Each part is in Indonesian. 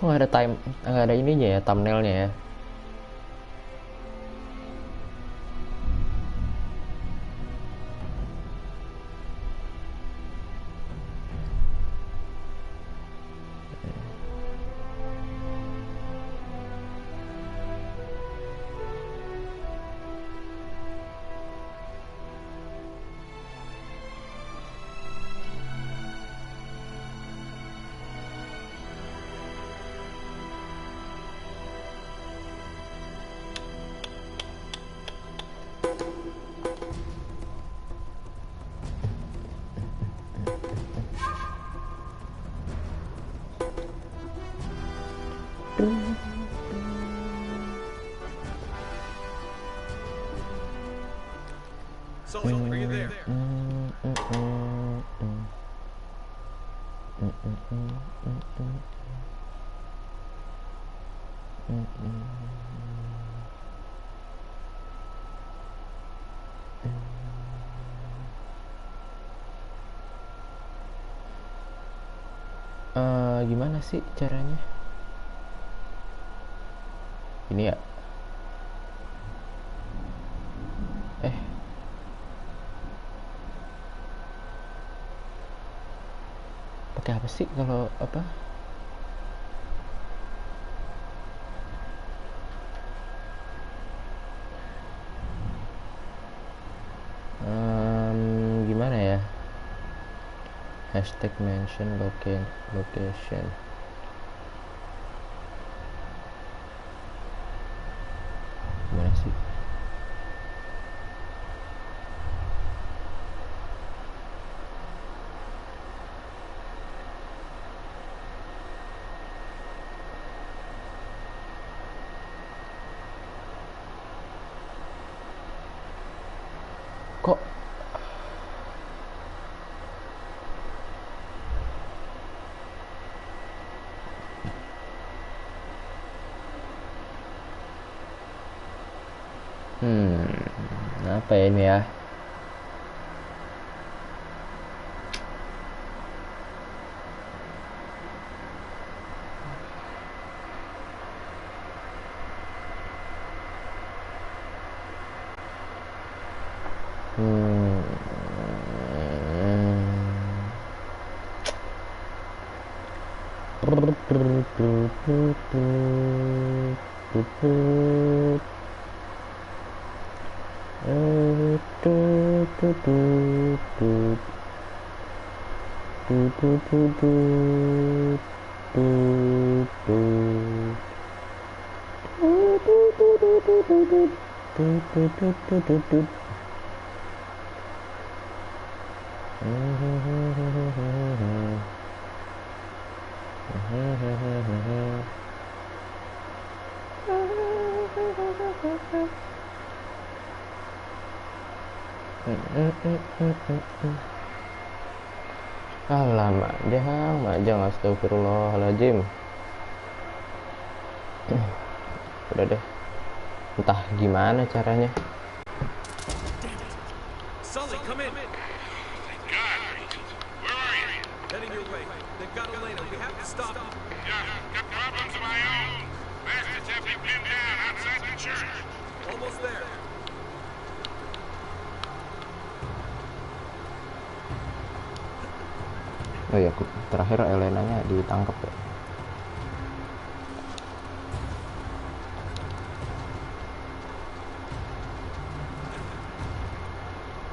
Kok nggak ada ininya ya, thumbnailnya ya? Social, are you there? Gimana sih caranya? Ini ya? Pakai apa sih kalau apa? Gimana ya? Hashtag mention location. Gimana sih? Kok apa ya ini ya? Alah, Majang, astagfirullahaladzim. Udah deh, entah gimana caranya. Sully, come in. Thank God. Where are you? Heading your way. They've got Elena. We have to stop them. Yeah, got problems of my own. Bastards have me pinned down outside the church. Almost there. Oh ya, terakhir Elenanya ditangkap ya.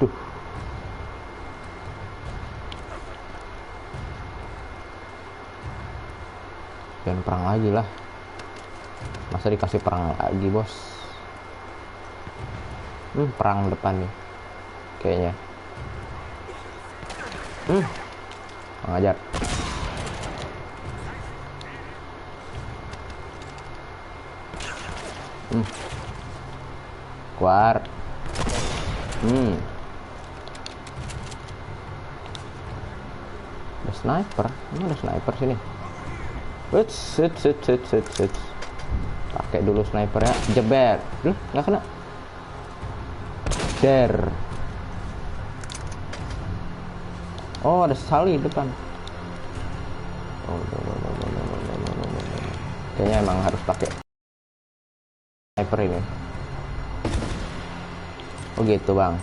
Duh. Jangan perang lagi lah. Masa dikasih perang lagi, bos? Perang depan nih kayaknya. Mengajar. Keluar. Ada sniper. Ini ada sniper sini. Wits. Pakai dulu sniper ya. Jeber. Nggak kena. Der. Oh, ada Sally depan. Oh, no. Kayaknya emang harus pakai sniper ini. Oh gitu bang.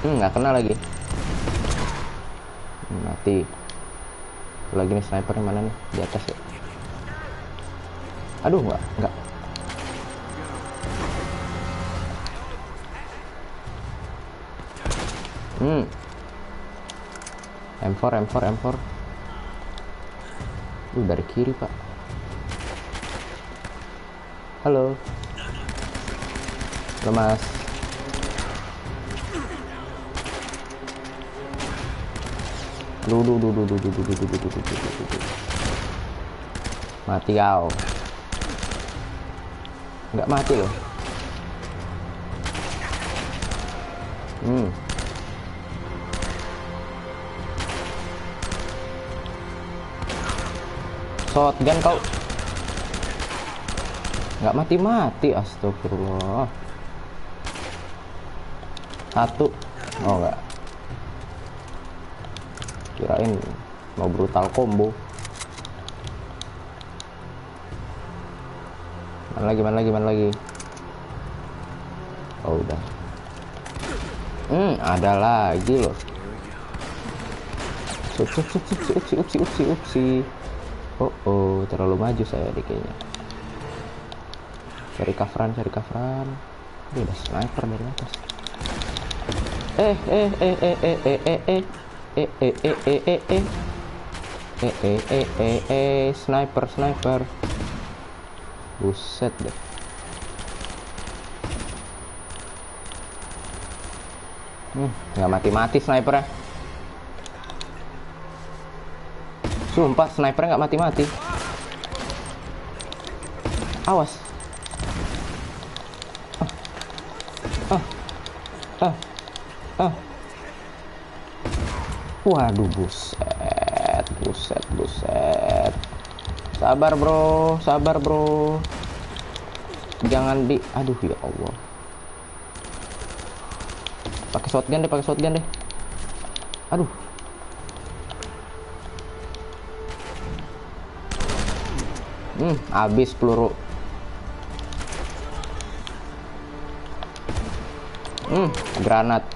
Nggak kena lagi. Mati. Lagi nih snipernya mana nih? Di atas ya. Aduh nggak. M4. Dari kiri pak. Halo. Mas. Duh. Mati kau. Nggak mati loh. Shotgun kau. Nggak mati. Astagfirullah. Satu. Oh enggak. Kirain mau brutal combo. Mana lagi. Oh udah. Ada lagi loh. Upsi. Oh, terlalu maju saya deh kayaknya. Cari coveran. Ini ada sniper dari atas. Sniper. Buset deh. Nggak mati snipernya. Sumpah snipernya nggak mati. Awas. Waduh, buset. Sabar bro. Jangan aduh ya Allah. Pakai shotgun deh. Aduh. Habis peluru. Granat.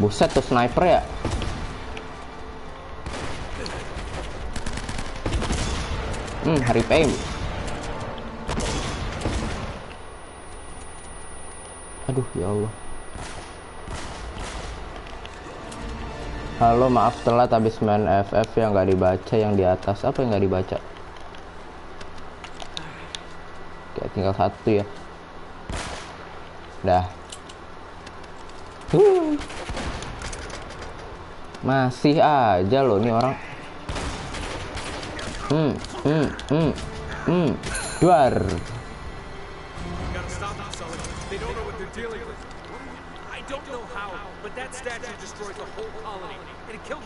Buset tuh sniper ya. Hari PM. Aduh ya Allah. Halo, maaf telat habis main FF yang nggak dibaca yang di atas. Apa yang nggak dibaca? Kayak tinggal satu ya. Dah. Masih aja loh nih orang. Duar.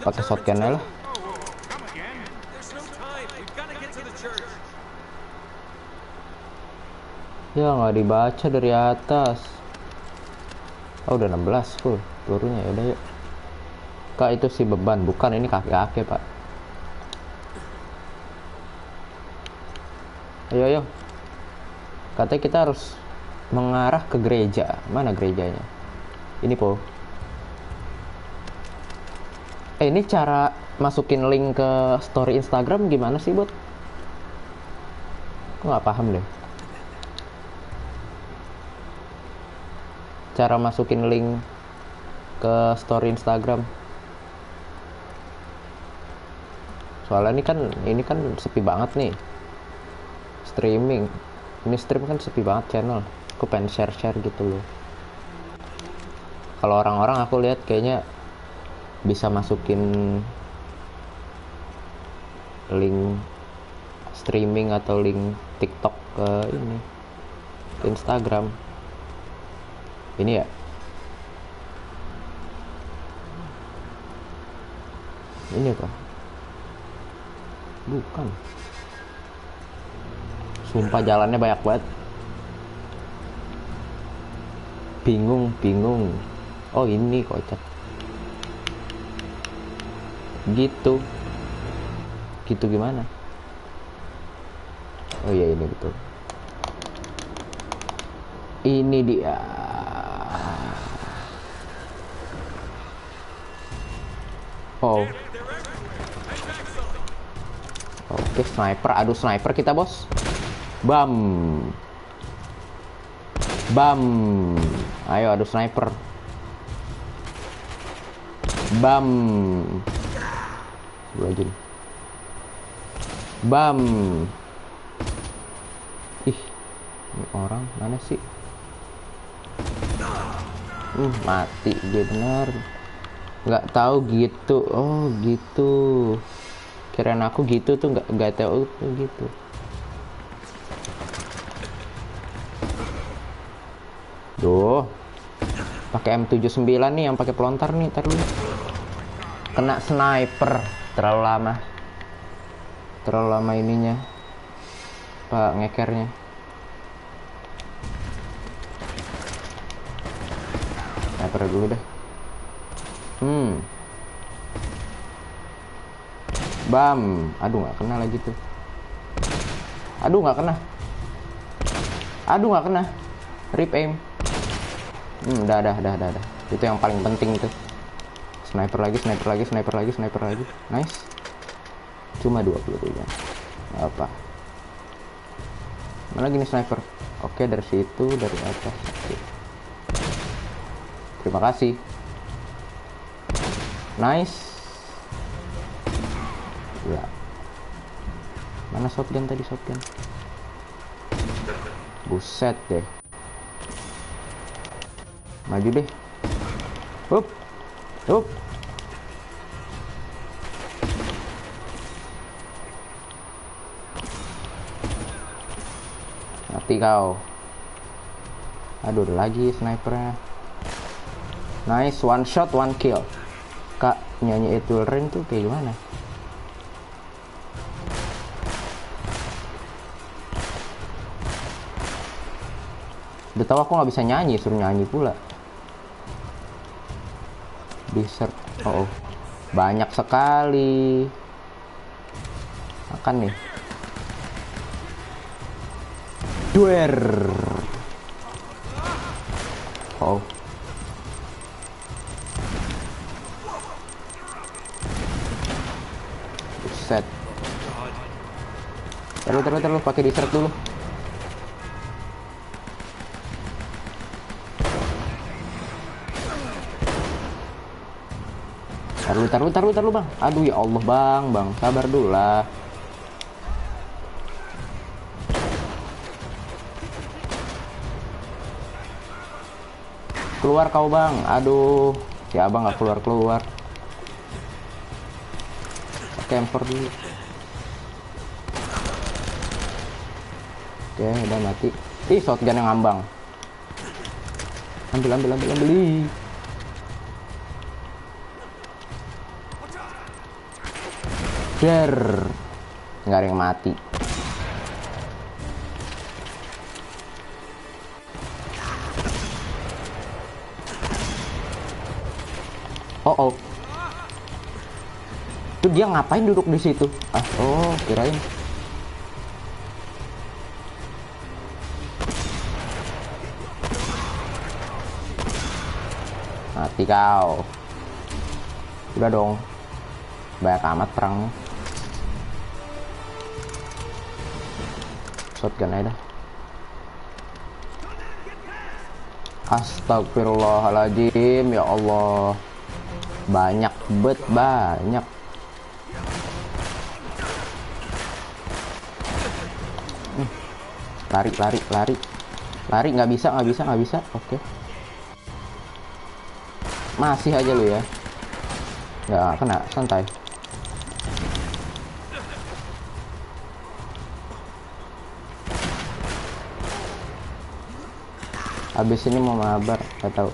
Pakai shotgun lah. Ya nggak dibaca dari atas. Oh udah 16 full pelurunya. Ya udah yuk. Kak itu si beban, bukan ini kaki-kaki pak. Ayo. Katanya kita harus mengarah ke gereja. Mana gerejanya? Ini po. Ini cara masukin link ke story Instagram gimana sih bot? Aku nggak paham deh. Cara masukin link ke story Instagram. Soalnya ini kan sepi banget nih. Streaming. Ini stream kan sepi banget channel. Aku pengen share-share gitu loh. Kalau orang-orang aku lihat kayaknya bisa masukin link streaming atau link TikTok ke ini, ke Instagram. Ini ya. Ini apa? Bukan. Sumpah jalannya banyak banget. Bingung. Oh ini kocak. Gitu gimana? Oh iya ini betul. Ini dia. Oh. Oke, sniper. Aduh, sniper kita, bos. Bam. Ayo, aduh sniper. Bam. Lagi. Bam. Ih, ini orang mana sih? Mati dia bener. Nggak tahu gitu. Oh gitu. Kirain aku gitu tuh nggak tahu tuh gitu. Duh. Pakai M79 nih yang pakai pelontar nih, ntar dulu. Kena sniper. Terlalu lama ininya. Pak ngekernya. Sniper dulu deh. Bam. Aduh nggak kena lagi tuh. Aduh nggak kena. Rip aim. Udah. Itu yang paling penting tuh. Sniper lagi. Nice. Cuma 20 ya. Apa? Mana lagi nih sniper? Oke, dari situ, dari atas. Oke. Terima kasih. Nice. Ya. Mana shotgun tadi, shotgun? Buset deh. Maju deh. Hup. Mati kau. Aduh, ada lagi snipernya. Nice, one shot, one kill. Kak, nyanyi Etul Ring tuh kayak gimana? Udah tahu aku nggak bisa nyanyi, suruh nyanyi pula. Bisa. Oh, banyak sekali. Makan nih. Duer. Oh. Buset. Terus pakai dessert dulu. Taruh bang. Aduh ya Allah bang, sabar dulu lah. Keluar kau bang. Aduh, si abang nggak keluar. Camper dulu. Oke, udah mati. Ih, shotgun yang ngambang. Ambil. Nggak ada yang mati. Oh. Itu dia ngapain duduk di situ? Oh, kirain. Mati kau. Udah dong. Banyak amat perangnya. Shotgun aja dah. Astagfirullahaladzim, ya Allah. Banyak. Lari, nggak bisa. Oke. Masih aja lu ya. Nggak kena, santai. Habis ini mau mabar, nggak tahu.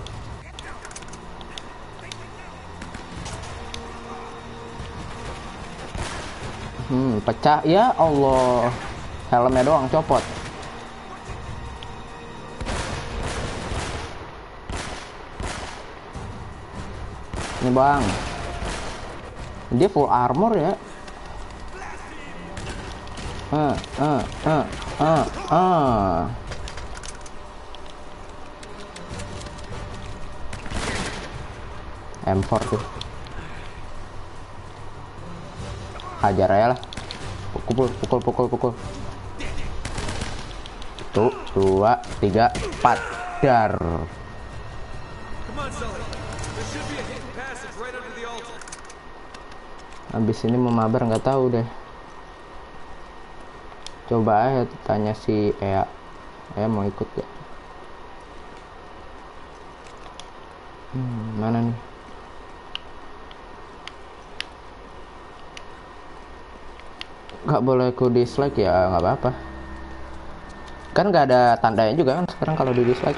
Pecah ya Allah. Helmnya doang copot. Ini bang, dia full armor ya. M4 tuh. Hajar aja lah. Pukul. 1, 2, 3, 4. Dar. Come on, Sully. There should be a hidden passage right under the altar. Habis ini mau mabar nggak tahu deh. Coba aja tanya si Ea. Ea mau ikut ya? Mana nih? Nggak boleh ku dislike ya, nggak apa-apa. Kan nggak ada tandanya juga kan sekarang kalau di dislike.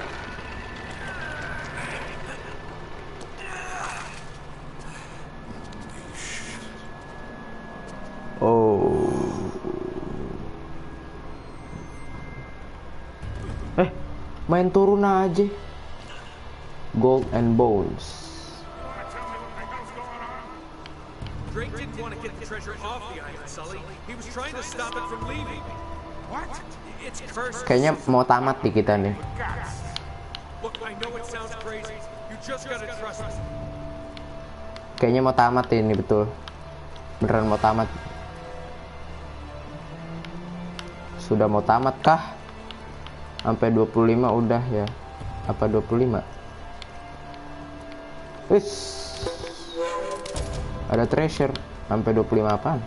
Main turun aja. Gold and Bones. Drake didn't want to get the treasure off the island, Sully. He was trying to stop it from leaving. What? It's cursed. Kayaknya mau tamat di kita nih. Look, I know it sounds crazy. You just gotta trust me. Kayaknya mau tamat ini, betul. Beneran mau tamat. Sudah mau tamat kah? Sampai 25 udah ya. Apa 25? Wis. Ada treasure. Sampai 25 apaan?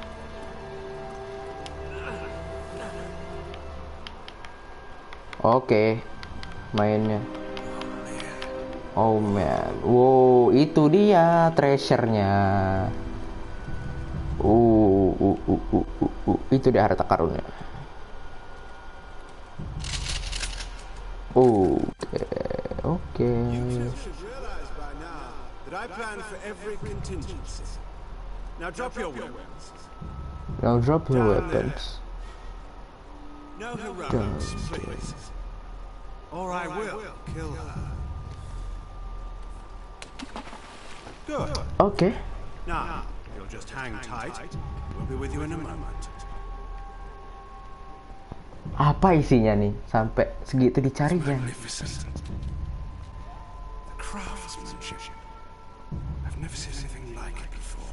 Oke. Mainnya. Oh man. Wow, itu dia treasure-nya. Itu dia harta karunnya. Oke. You should realize by now that I plan for every contingency. Now drop your weapons. Now drop your weapons. No heroics, please. Or I will kill her. Good. Oke. Now, you'll just hang tight. We'll be with you in a moment. Apa isinya nih sampai segitu dicarinya? Magnificent. The craftsmanship. I've never seen anything like it before.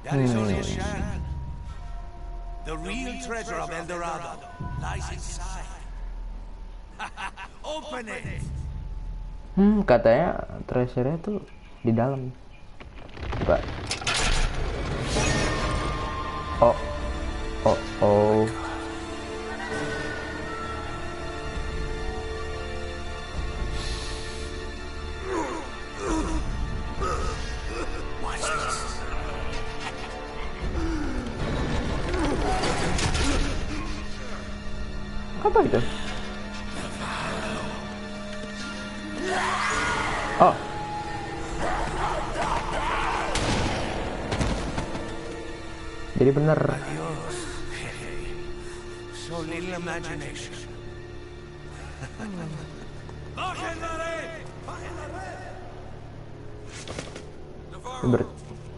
That is only a sham. The real treasure of El Dorado lies inside. Open it. Katanya treasure-nya tuh di dalam. Coba. Oh. Apa itu? Oh. Jadi bener. So little imagination. Navarro,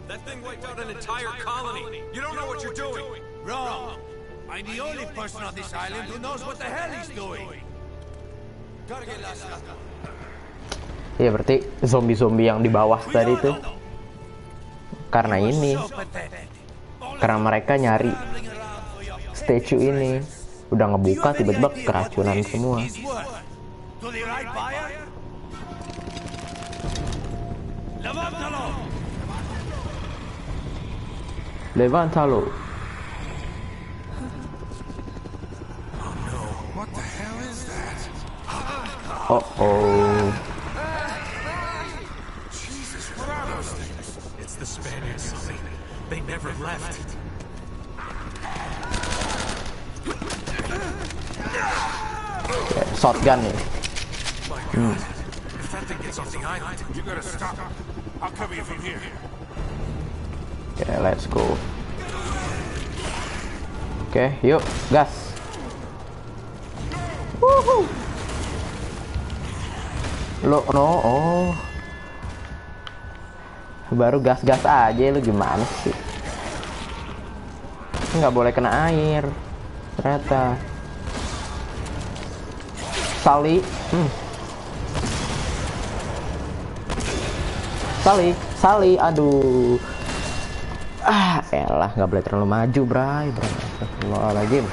that thing wiped out an entire colony. You don't know what you're doing. Wrong. I'm the only person on this island who knows what the hell he's doing. Gotta get lost. Iya, berarti zombie-zombie yang di bawah tadi itu karena ini. Karena mereka nyari statue ini. Udah ngebuka tiba-tiba keracunan semua. Levantalo. What the hell? Oh oh. Jesus, what are those things? It's the Spaniards, Sully. They never left. Shotgun nih. My God. If that thing gets off the island, You gotta stop. I'll cover you from here. Oke, let's go. Oke, yuk, gas. Wuhu. Lo, no, oh. Baru gas-gas aja, lu gimana sih? Nggak boleh kena air. Ternyata. Sully. Sully, aduh. Elah, nggak boleh terlalu maju, bray. Astagfirullahaladzim.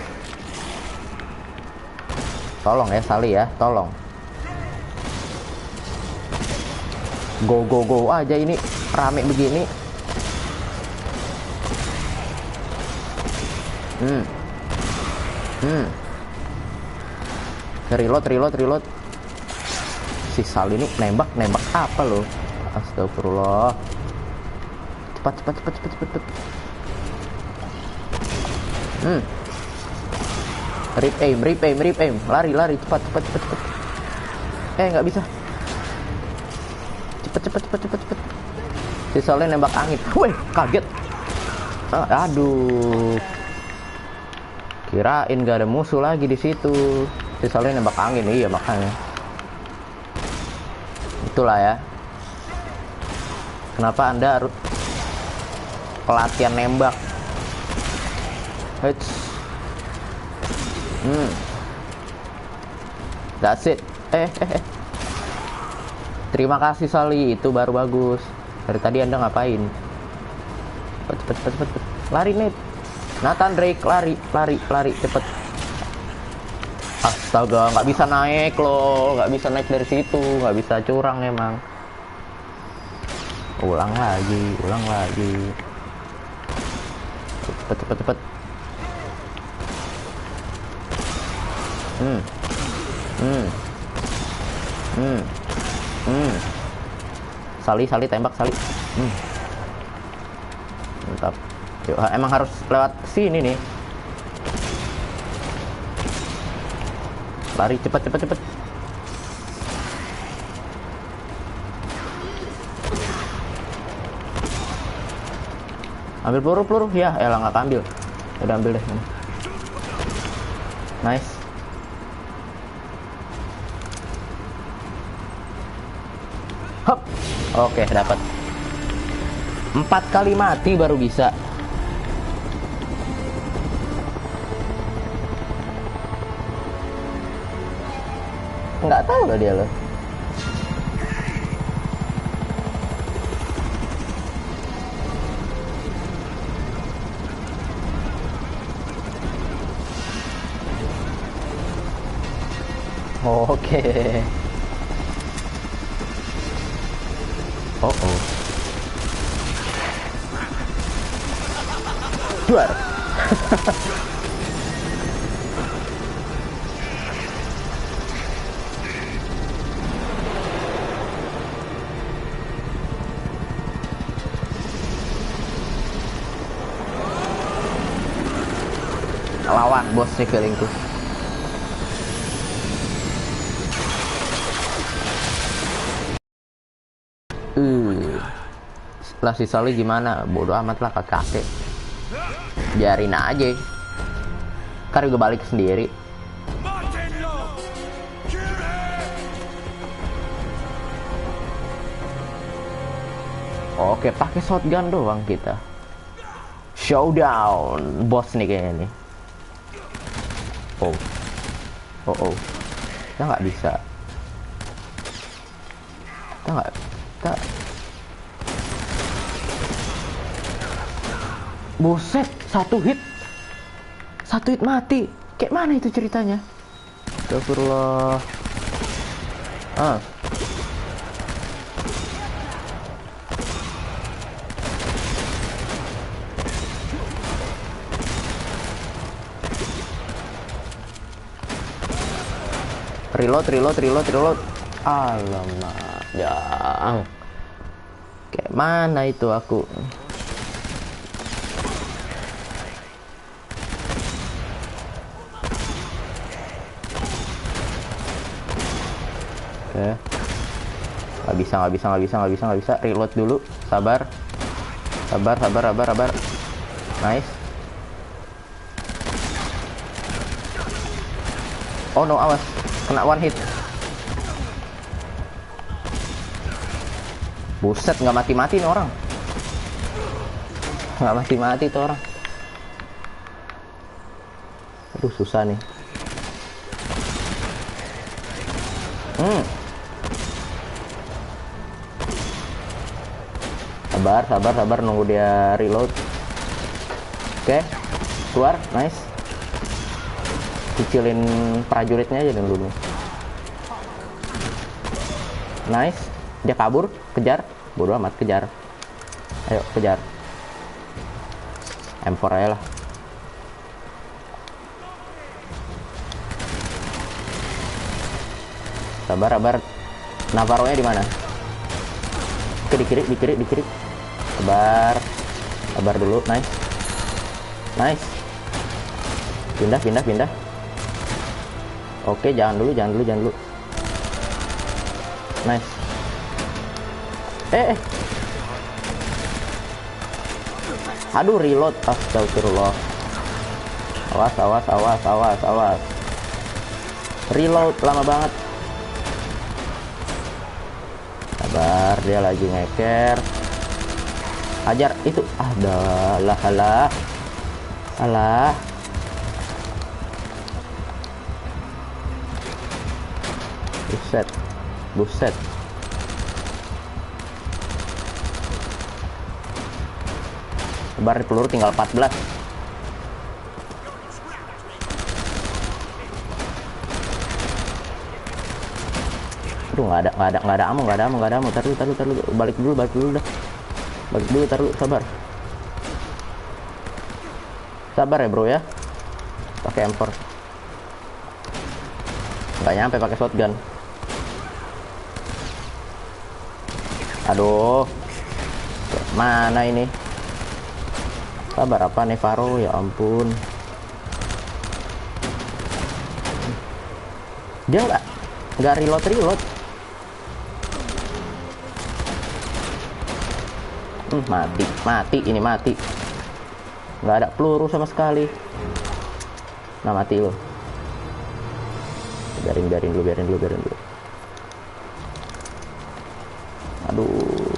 Tolong ya, Sully ya, tolong. Go aja ini, rame begini. Reload. Si Sully ini nembak apa lo? Astagfirullah. Cepat. Rip aim. Lari, cepat. Nggak bisa. Cepet. Si Sully nembak angin. Wih, kaget. Aduh. Kirain gak ada musuh lagi di situ. Si Sully nembak angin, iya makanya. Itulah ya. Kenapa Anda harus pelatihan nembak? That's it. Terima kasih Sully, itu baru bagus. Dari tadi Anda ngapain? Cepet. Lari nih. Nathan Drake, lari, cepet. Astaga, nggak bisa naik loh, nggak bisa naik dari situ, nggak bisa curang emang. Ulang lagi. Cepet. Sully tembak Sully. Mantap. Yuk, emang harus lewat sini nih. Lari cepet. Ambil peluru ya, elah nggak ambil. Udah ambil deh. Nice. Hop. Oke, dapat. 4 kali mati baru bisa. Nggak tahu lah dia loh. Oke. Oh. Juara. Lawan bosnya feelingku. Setelah si Sully gimana? Bodoh amat lah kakek. Biarin aja. Ntar juga balik sendiri. Oke, pakai shotgun doang kita. Showdown, bos nih kayaknya nih. Oh. Kita nggak bisa. Kita. Buset, satu hit mati. Kayak mana itu ceritanya? Astagfirullah. Reload. Alamak, jang. Kayak mana itu aku? Oke. Nggak bisa. Reload dulu. Sabar. Nice. Oh no, awas. Kena one hit. Buset, nggak mati-mati nih orang. Nggak mati-mati tuh orang. Aduh, susah nih. Sabar, nunggu dia reload. Oke, keluar, nice. Kecilin prajuritnya aja dulu. Nice, dia kabur, kejar. Bodoh amat, kejar. Ayo, kejar. M4 aja lah. Sabar. Navarro-nya di mana? Di kiri. Sabar dulu, nice. Pindah. Oke, jangan dulu. Nice. Aduh, reload. Astagfirullah. Awas. Reload lama banget. Sabar, dia lagi ngeker. Hajar itu. Alah. Buset. Sabar, peluru tinggal 14. Aduh, nggak ada ammo. Taruh. Balik dulu dah. Taruh, sabar ya bro ya. Pakai M4. Nggak nyampe pakai shotgun. Aduh, mana ini? Sabar apa Navarro, ya ampun. Dia nggak reload. Mati. Nggak ada peluru sama sekali. Nah, mati lo. Biarin dulu. Aduh.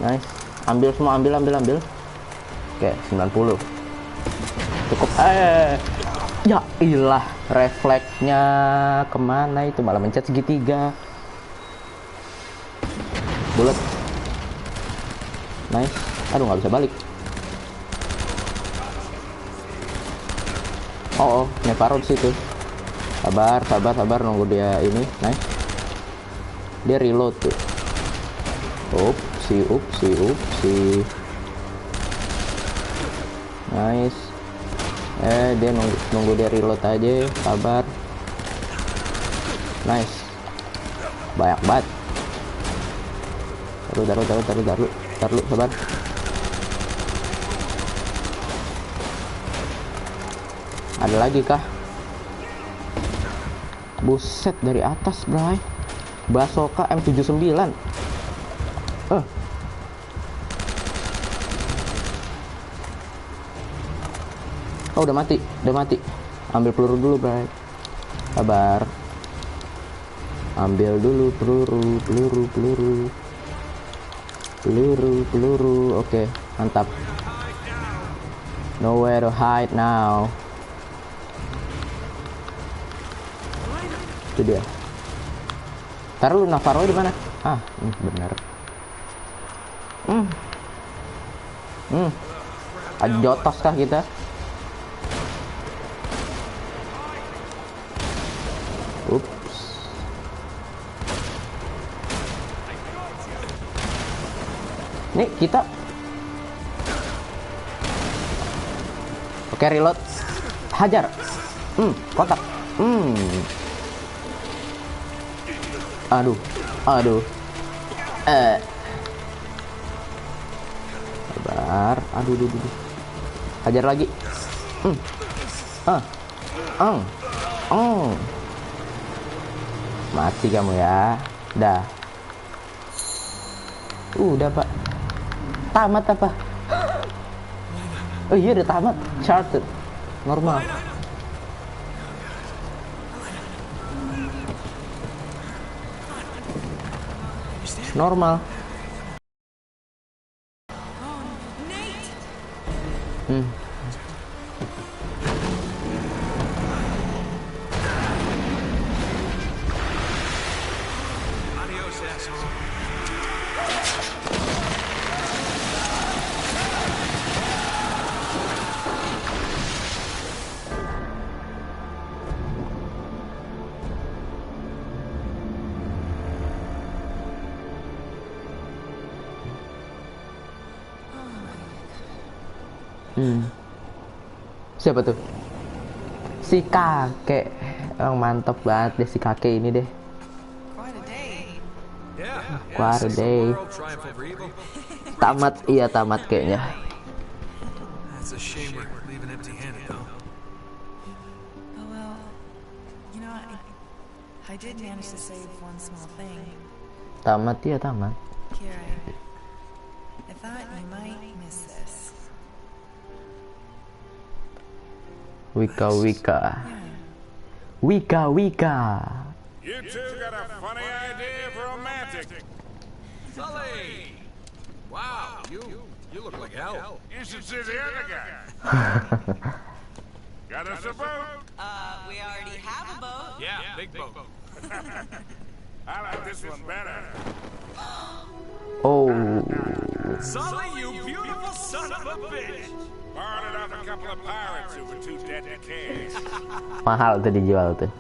Nice. Ambil semua, ambil. Oke, 90. Cukup. Ya ilah, refleksnya kemana itu? Malah mencet segitiga. Bulat. Nice. Aduh, nggak bisa balik. Oh, Navarro di situ. Sabar, nunggu dia ini. Nice. Dia reload tuh. Upsi. Nice. Dia nunggu dia reload aja. Sabar. Nice. Banyak banget. Taruh, sabar. Ada lagi kah? Buset, dari atas, bray. Basoka M79. Oh, udah mati. Ambil peluru dulu, bray. Sabar. Ambil dulu peluru. Oke, mantap. Nowhere to hide now. Itu dia. Taruh lu Navarro di mana? Benar. Jotos kah kita? Ups. Nih kita. Oke, reload. Hajar. Kotak. Aduh. Sabar. Aduh. Hajar lagi. Mati kamu ya. Dah. Udah, Pak. Tamat apa? Oh iya, udah tamat. Charted. Normal. Normal. Adios, asshole. Siapa tuh? Si kakek. Yang mantep banget deh si kakek ini deh. Yeah. Quite a day. World triumph over evil. Tamat, iya tamat kayaknya. That's a shame we're leaving empty-handed, though. Oh well, you know, I did manage to save one small thing. Tamat, iya tamat. Kira, I thought you might miss this. Wika. You two got a funny idea for romantic. Sully! Wow, you look like hell. You should see the other guy. Got us a boat. We already have a boat. Yeah, big boat. I like this one better. Oh, Sully, you beautiful son of a bitch! Borrowed it off a couple of pirates who were too dead to care. mahal tuh dijual tuh.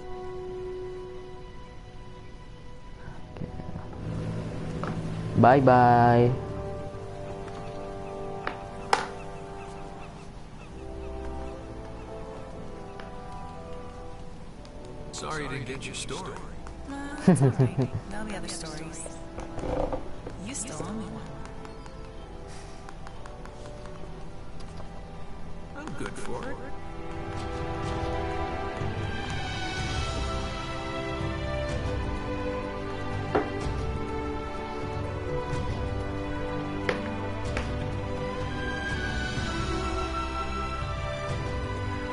Bye. Sorry you didn't get your story. It's all right. There'll be other stories. You still owe me one. I'm good for it.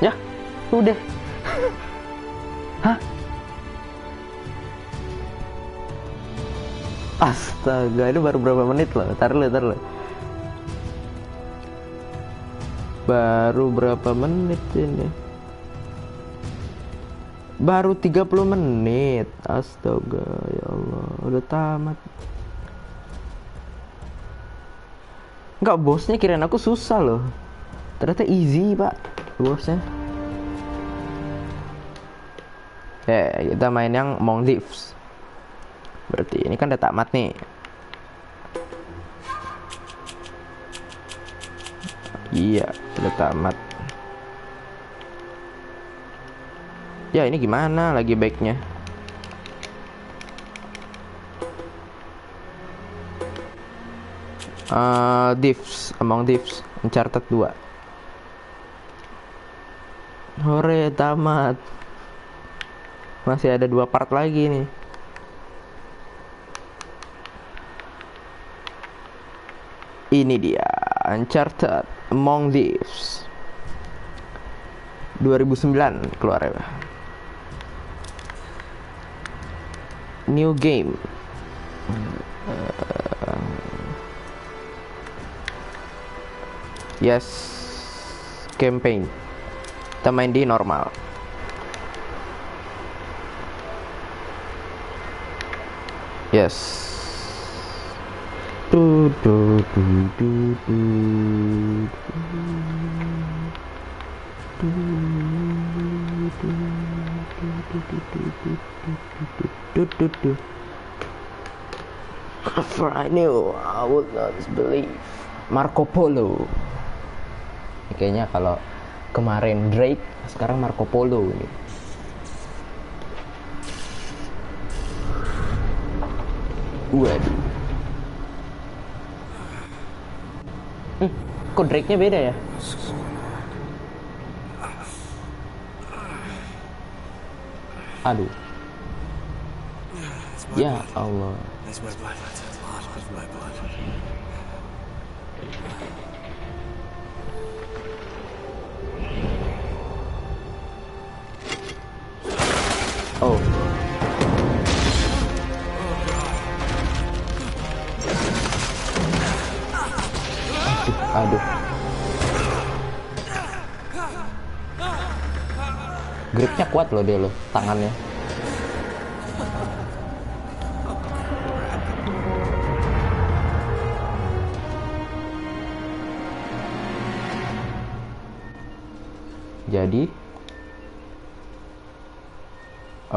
Ya, udah. Hah? Astaga, ini baru berapa menit loh? Tar lu. Baru berapa menit ini? Baru 30 menit. Astaga, ya Allah, udah tamat. Enggak, bosnya kirain aku susah loh. Ternyata easy, Pak. Bosnya. Kita main yang Among Thieves. Berarti ini kan udah tamat nih. Iya, udah tamat. Ya, ini gimana lagi baiknya? Thieves, Among Thieves, Uncharted 2. Hore, tamat. Masih ada 2 part lagi nih. Ini dia Uncharted Among Thieves 2009 keluar ya. New game. Yes, campaign. Kita main di normal. Yes. For I knew I would not believe. Marco Polo. Kayaknya kalau kemarin Drake, sekarang Marco Polo ini. Waduh. Kok Drake-nya beda ya? Aduh. Ya Allah. Oh. Aduh. Gripnya kuat loh dia loh, tangannya. Jadi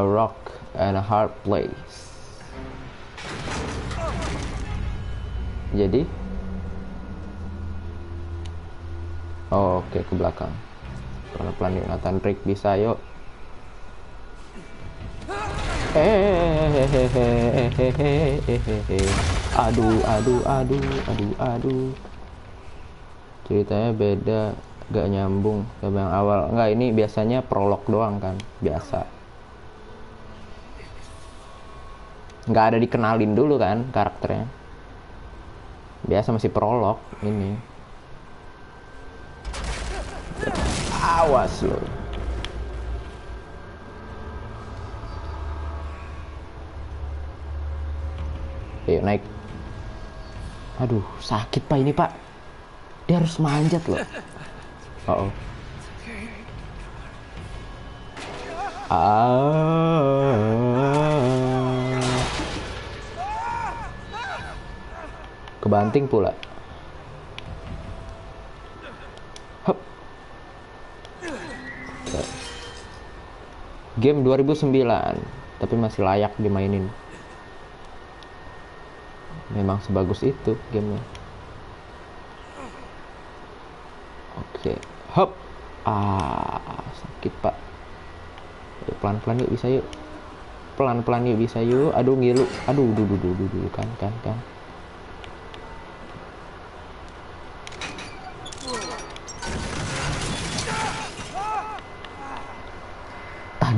a rock and a hard place. Jadi oh, oke, ke belakang. Pelan-pelan yuk, Nathan Drake bisa, yuk. Aduh. Ceritanya beda, gak nyambung sama yang awal. Enggak, ini biasanya prolog doang kan, biasa. Nggak ada dikenalin dulu kan karakternya. Biasa masih prolog ini. Awas lo. Ayo naik. Aduh, sakit pak ini pak. Dia harus manjat loh. Oh. Kebanting pula. Hup. Game 2009, tapi masih layak dimainin. Memang sebagus itu gamenya. Oke, hop. Sakit pak. Pelan-pelan yuk, bisa yuk. Pelan-pelan yuk, bisa yuk. Aduh ngilu. Aduh, kan.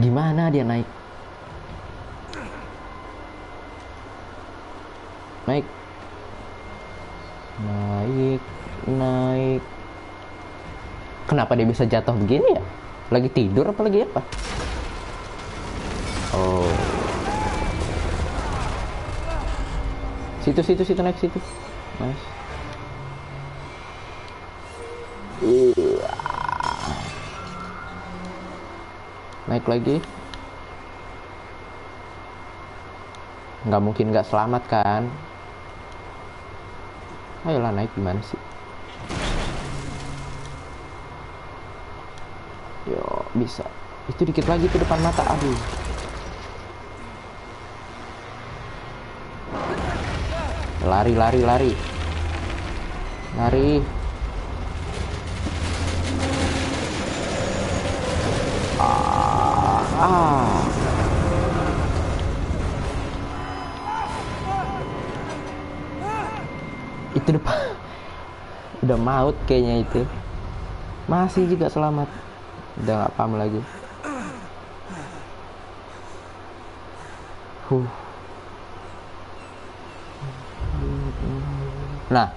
Gimana dia naik? Naik. Kenapa dia bisa jatuh begini ya? Lagi tidur apa lagi apa? Oh. Situ naik situ. Nice. Naik lagi. Nggak mungkin nggak selamat kan? Ayolah, naik gimana sih? Yo, bisa. Itu dikit lagi ke depan mata. Aduh. Lari. Itu depan. Udah maut kayaknya itu. Masih juga selamat. Udah gak paham lagi. Nah,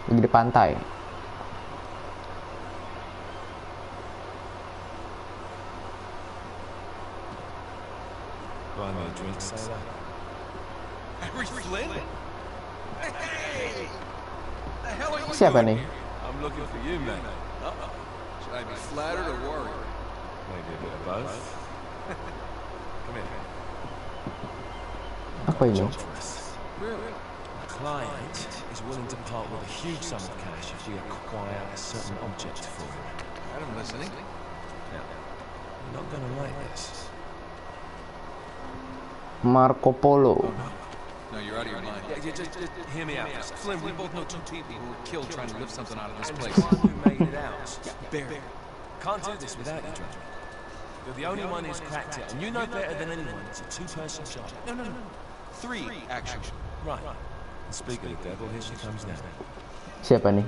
lagi di pantai. Siapa nih? I'm looking for you, man. Should I be flattered or worried? Maybe a bit of both. Come here. Apa ini? Really? A client is willing to part with a huge sum of cash if we acquire a certain object for him. I'm listening. Now, you're not going to like this. Marco Polo. No, you're out of your mind. Yeah, just hear me out. Flynn, we both know two people who were killed trying to lift something out of this place. One who made it out. Barry. Can't do this without you, John. You're the only one who's cracked it, and you know better than anyone it's a two-person job. No. 3, actually. Right. And speaking of the devil, here she comes now. Siapa nih?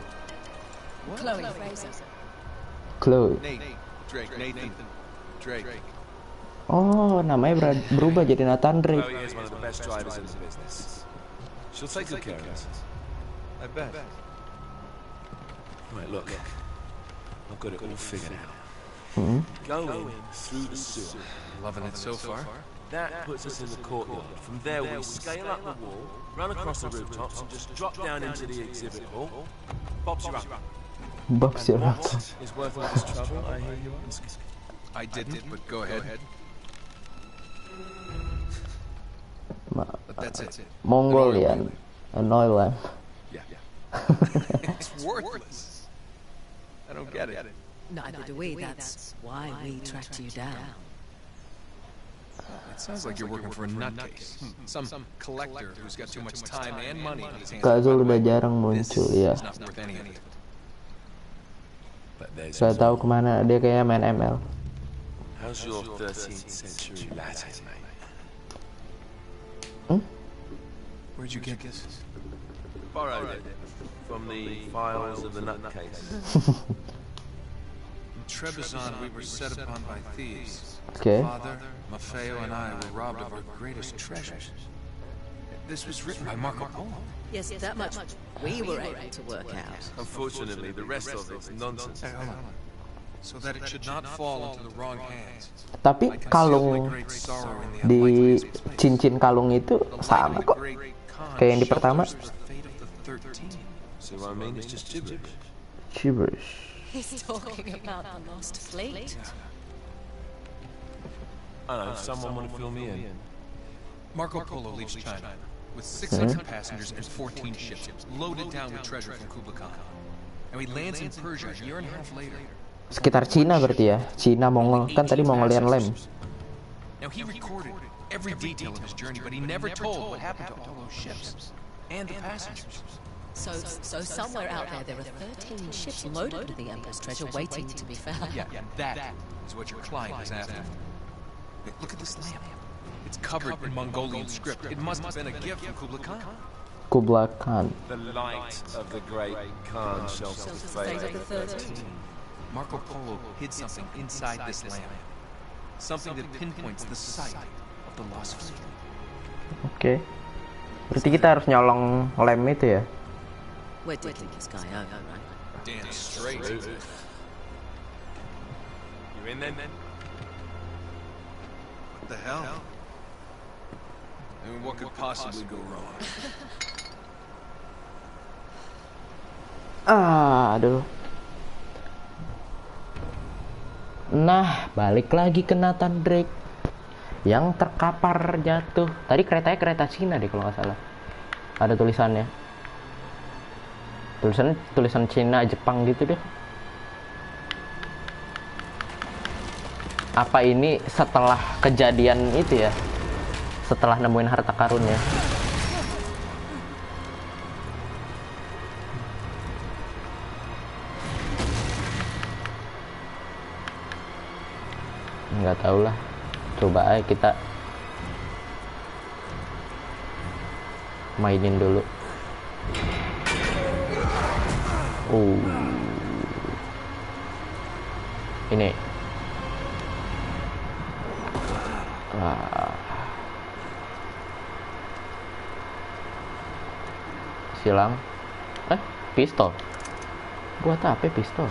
Chloe Fraser. Chloe. Nathan Drake. Oh, namanya berubah jadi Nathan Drake. Chloe is one of the best drivers in the business. She'll take good care of us. I bet. Right, look. I've got it all figured out. Go in through the sewer. Loving it so far. That puts us in the courtyard. From there we scale up the wall, run across the rooftops and just drop down into the exhibit hall. Bob's your uncle. Bob's your What uncle. is worth all this trouble, I hear you ask? I didn't, but go ahead. But that's it. Mongolian. An oil lamp. Yeah. It's worthless. I don't get it. Neither do we. That's why we tracked you down. It sounds like you're working for a nutcase. Some collector who's got too much time and money on his hands. Kak Zul udah jarang muncul ya. It's not worth any of it. But there's Gak tahu kemana dia, kayaknya main ML. how's your 13th century Latin, mate? Where'd you get this? Borrowed it from the files of the nutcase. In Trebizond, we were set upon by thieves. Oke. Father, Maffeo, and I were robbed of our greatest treasures. This was written by Marco Polo. Yes, that much we were able to work out. Unfortunately, the rest of it's nonsense. Hey, hold on. So that it should not fall into the wrong hands. Tapi I concealed my kalung great sorrow in the di unlikeliest place. cincin kalung itu The sama light of kok. the great Khan Kayak yang di pertama. shelters the fate of the 13. So I mean, it's just gibberish. Gibberish. He's talking about the lost fleet. I know, someone want to fill me in. Marco Polo leaves China with 600 passengers and 14 ships, loaded down with treasure from Kublai Khan. And he lands in Persia a year and a half later. Sekitar Cina berarti ya. Cina, Mongol. Kan tadi Mongolian Lamb. Now he recorded every detail of his journey, but he never told what happened to all those ships and the passengers. So somewhere out there are 13 ships loaded with the Emperor's treasure waiting to be found. Yeah, that is what your client is after. Hey, look at this lamp. It's covered in Mongolian script. It must have been a gift from Kublai Khan. Kublai Khan. The light of the great Khan shelters the fate Fate of the 13. Marco Polo hid something inside this lamp. Something that pinpoints the site of the lost fleet. Oke. Berarti kita harus nyolong lem itu ya. We're digging this guy over, right? Damn straight. You in then? What the hell? I mean, what could possibly go wrong? Aduh. Nah, balik lagi ke Nathan Drake yang terkapar jatuh. Tadi keretanya kereta Cina deh kalau nggak salah. Ada tulisannya. Tulisan Cina, Jepang gitu deh. Apa ini setelah kejadian itu ya? Setelah nemuin harta karunnya. Nggak tahu lah, coba aja kita mainin dulu. Ini silang, pistol. Buat apa pistol?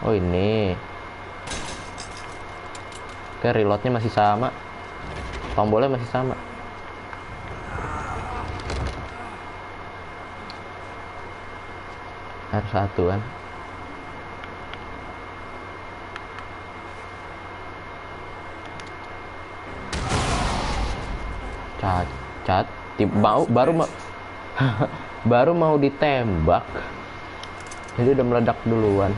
Oh ini. Oke, reloadnya masih sama, tombolnya masih sama. Harus satu kan. Cacat, baru mau ditembak, jadi udah meledak duluan.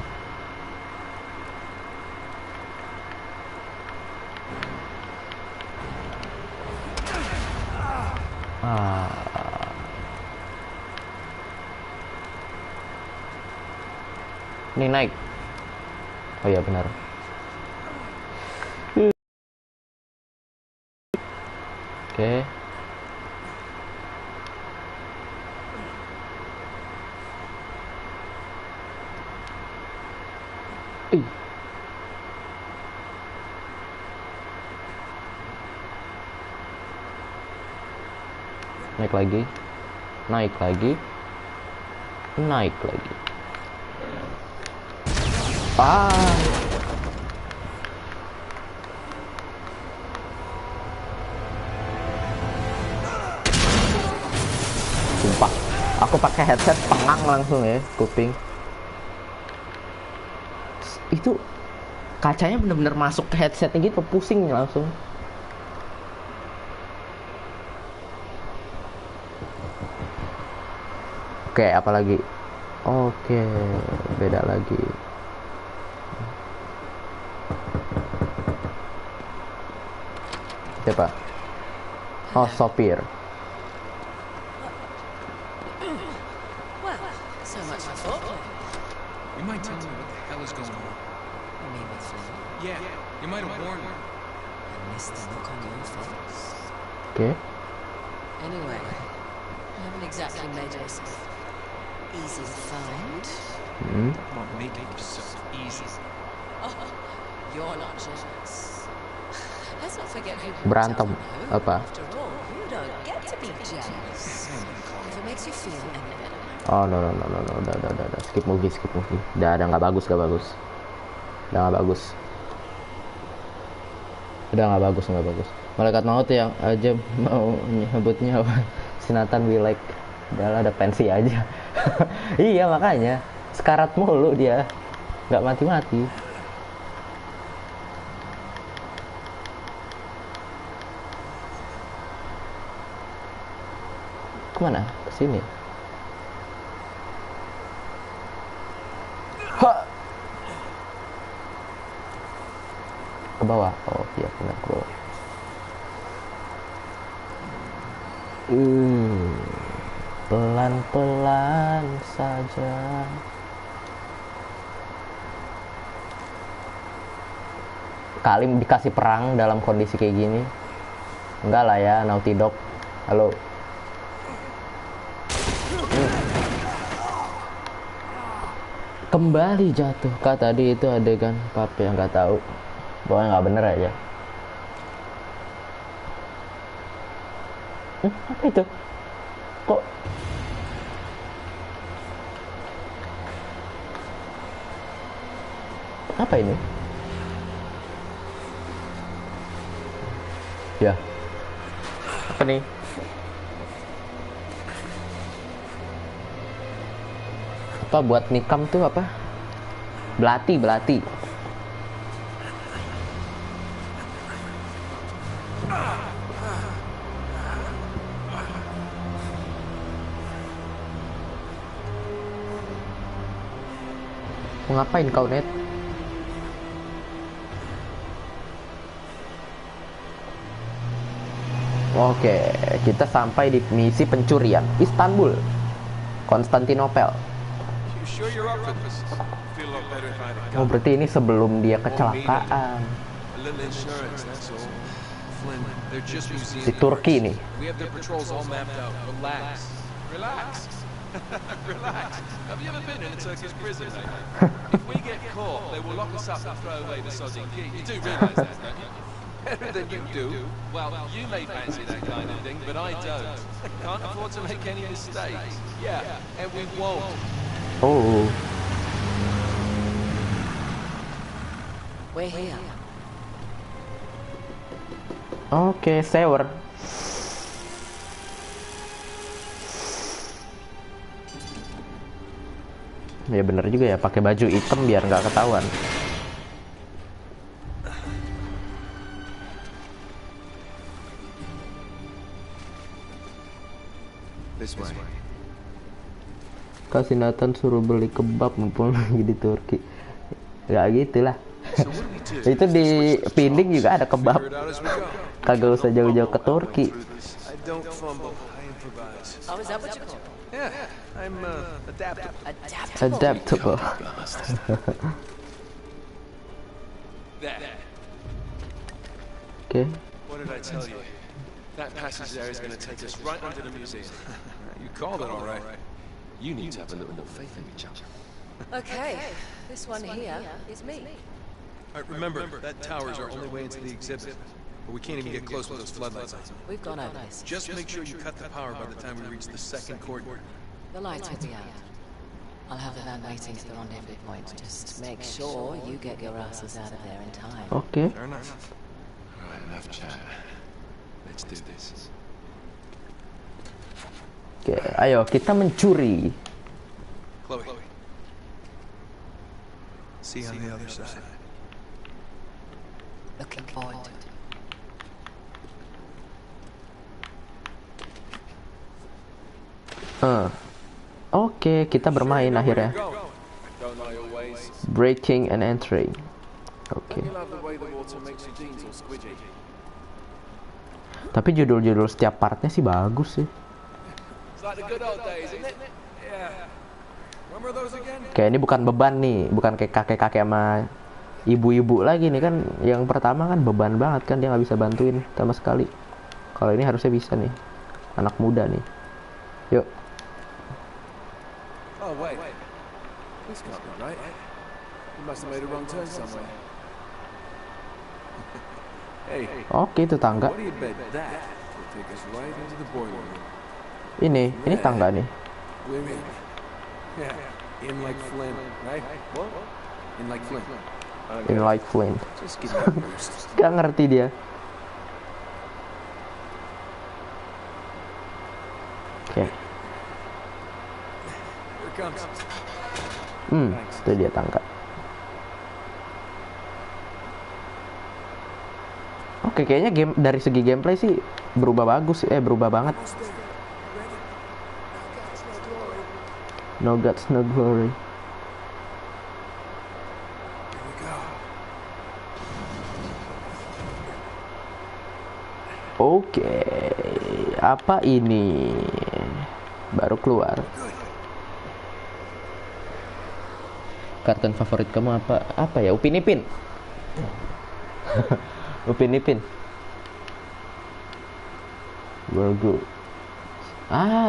Ini naik. Oh iya benar. Ih. Naik lagi. Naik lagi. Naik lagi. Ah. Sumpah, aku pakai headset pengang langsung ya kuping. Itu kacanya bener-bener masuk ke headsetnya gitu, pusing langsung. Oke, apa lagi? Oke, beda lagi. Siapa? Oh, sopir. Well, so much for foreplay. You might tell me what the hell is going on. You mean with Flynn? Yeah, you might have warned me. I missed the look on your face. Oke. Anyway, you haven't exactly made yourself easy to find. Come on, make it so easy. Oh, you're not jealous. Let's not forget who Berantem apa? After all, you don't get to be jealous. If it makes you feel any better. Oh no, udah. Skip movie. Udah nggak bagus. Udah nggak bagus. Malaikat maut yang aja mau nyebut nyawa si Nathan Wilek. Udah ada pensi aja. Iya makanya sekarat mulu dia, nggak mati. Kemana? Kesini. Ha! Ke bawah. Oh iya benar ke bawah. Pelan-pelan saja. Kali dikasih perang dalam kondisi kayak gini. Enggak lah ya, Naughty Dog. Halo. Kembali jatuh. Kak tadi itu adegan papa yang nggak tahu. Pokoknya nggak bener aja. Apa itu? Kok apa ini? Ya. Apa nih? Apa buat nikam tuh apa? Belati. Mau ngapain kau, Net? Oke, kita sampai di misi pencurian Istanbul, Konstantinopel. Oh, berarti ini sebelum dia kecelakaan di Turki nih. Relax. Have you ever been in a Turkish prison, mate? If we get caught, they will lock us up and throw away the sodding key. You do realise that, don't you? Better than you do. Well, you may fancy that kind of thing, but I don't. Can't afford to make any mistakes. Yeah, and we won't. Oh. We're here. Oke, sewer. Ya bener juga ya, pakai baju hitam biar nggak ketahuan. Kasih Nathan suruh beli kebab mumpung lagi di Turki. Gak gitulah. Itu di Pinding juga ada kebab. Kagak usah jauh-jauh ke Turki. Oh, is that what you call it? Yeah, I'm adaptable. Adaptable. There. Okay. What did I tell you? That passage there is going to take us right under the museum. You called it all right. You need to have a little more faith in each other. Okay, this one here is me. Remember, that tower's our only way into the exhibit. But we can't even get close with those floodlights on. We've gone over this. Just make sure you cut the power by the time we reach the second courtyard. The lights will be out. I'll have the van waiting at the rendezvous point. Just make sure you get your asses out of there in time. Oke. Fair enough. Right, enough chat. Let's do this. Oke, ayo kita mencuri. Chloe. See you on the other side. Looking forward to it. Oke, kita bermain akhirnya. Don't know your ways. Breaking and entering. Oke. You love the way the water makes your jeans all squidgy. Tapi judul-judul setiap partnya sih bagus sih. It's like the good old days, isn't it? Yeah. Remember those again? Kayak ini bukan beban nih, bukan kayak kakek-kakek sama ibu-ibu lagi nih kan. Yang pertama kan beban banget kan, dia nggak bisa bantuin sama sekali. Kalau ini harusnya bisa nih, anak muda nih. Yuk. Oh wait. This can't be right. You must have made a wrong turn somewhere. Hey, Oke, itu tangga. what do you bet that will take us right into the boiler room? Ini tangga nih. We're in. Yeah, in like Flynn, right? What? In like Flynn. In like flame. Just give me a boost. Gak ngerti dia. Oke. Here it comes. Itu dia tangga. Oke, kayaknya game dari segi gameplay sih berubah bagus, berubah banget. No guts, no glory. Oke, apa ini? Baru keluar. Kartun favorit kamu apa? Apa ya? Upin Ipin. Upin Ipin. Burgu.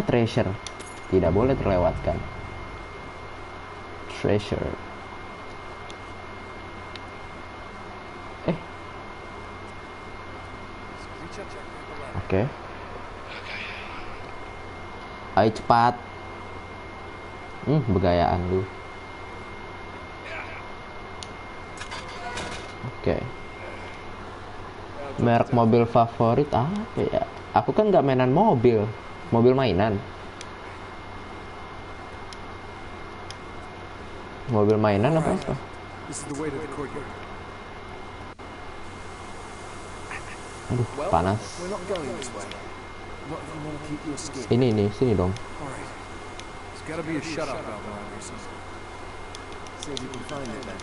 Treasure. Tidak boleh terlewatkan. Treasure. Oke. Ayo cepat. Begayaan lu. Oke. Merek mobil favorit apa ya? Aku kan nggak mainan mobil mainan. Mobil mainan apa? This is the way to the courtyard. Aduh, panas. We're not going this way. Not if you want to keep your skin. Ini sini dong. Alright. There's gotta be a shut-off valve around here somewhere. See if you can find it then.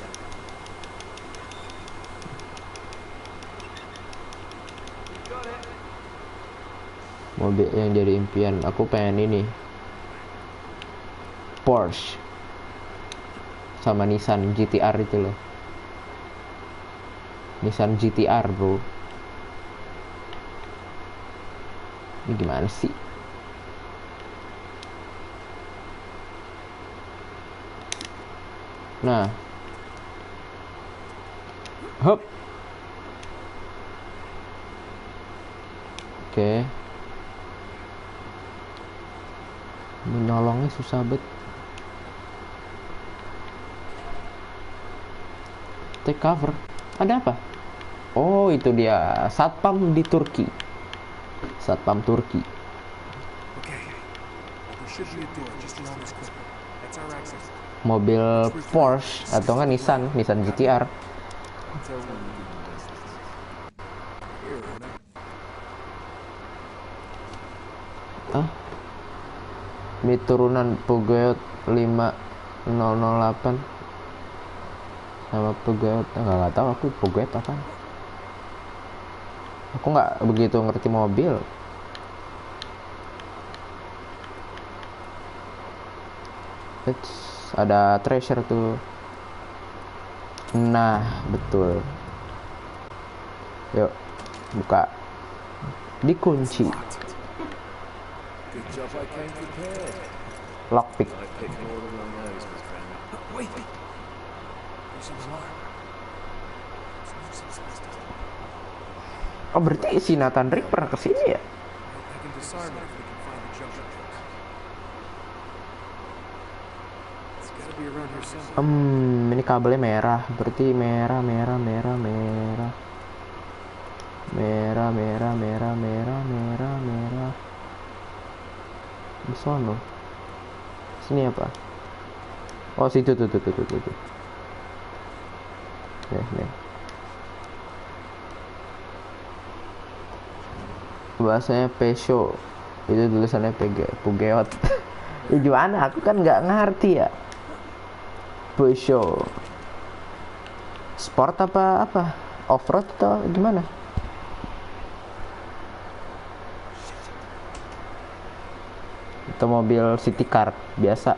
Mobil yang jadi impian. Aku pengen ini. Porsche. Sama Nissan GTR itu loh. Nissan GTR, bro. Ini gimana sih? Nah. Hop. Oke. Menolongnya susah bet. Take cover. Ada apa? Oh, itu dia satpam di Turki. Satpam Turki. Okay. There should be a door just around this corner. That's our access. Mobil Porsche atau enggak Nissan GTR. Ini turunan Peugeot 5008 sama Peugeot nggak tahu aku Peugeot apa. Aku nggak begitu ngerti mobil. Ada treasure tuh. Nah, betul. Yuk, buka. Dikunci. Good job I came prepared. Lockpick. I picked more than one nose, my friend. Wait. There's an alarm. Oh, berarti si Nathan Drake pernah kesini ya? I can disarm it if we can find the junction box. It's gotta be around here somewhere. Ini kabelnya merah, berarti merah. Di sono. Sini apa? Oh, situ tuh. Nih. Bahasanya Pesho. Itu tulisannya Pugeot. Ya gimana? Aku kan nggak ngerti ya. Pesho. Sport apa? Off-road atau gimana? Itu mobil city car biasa.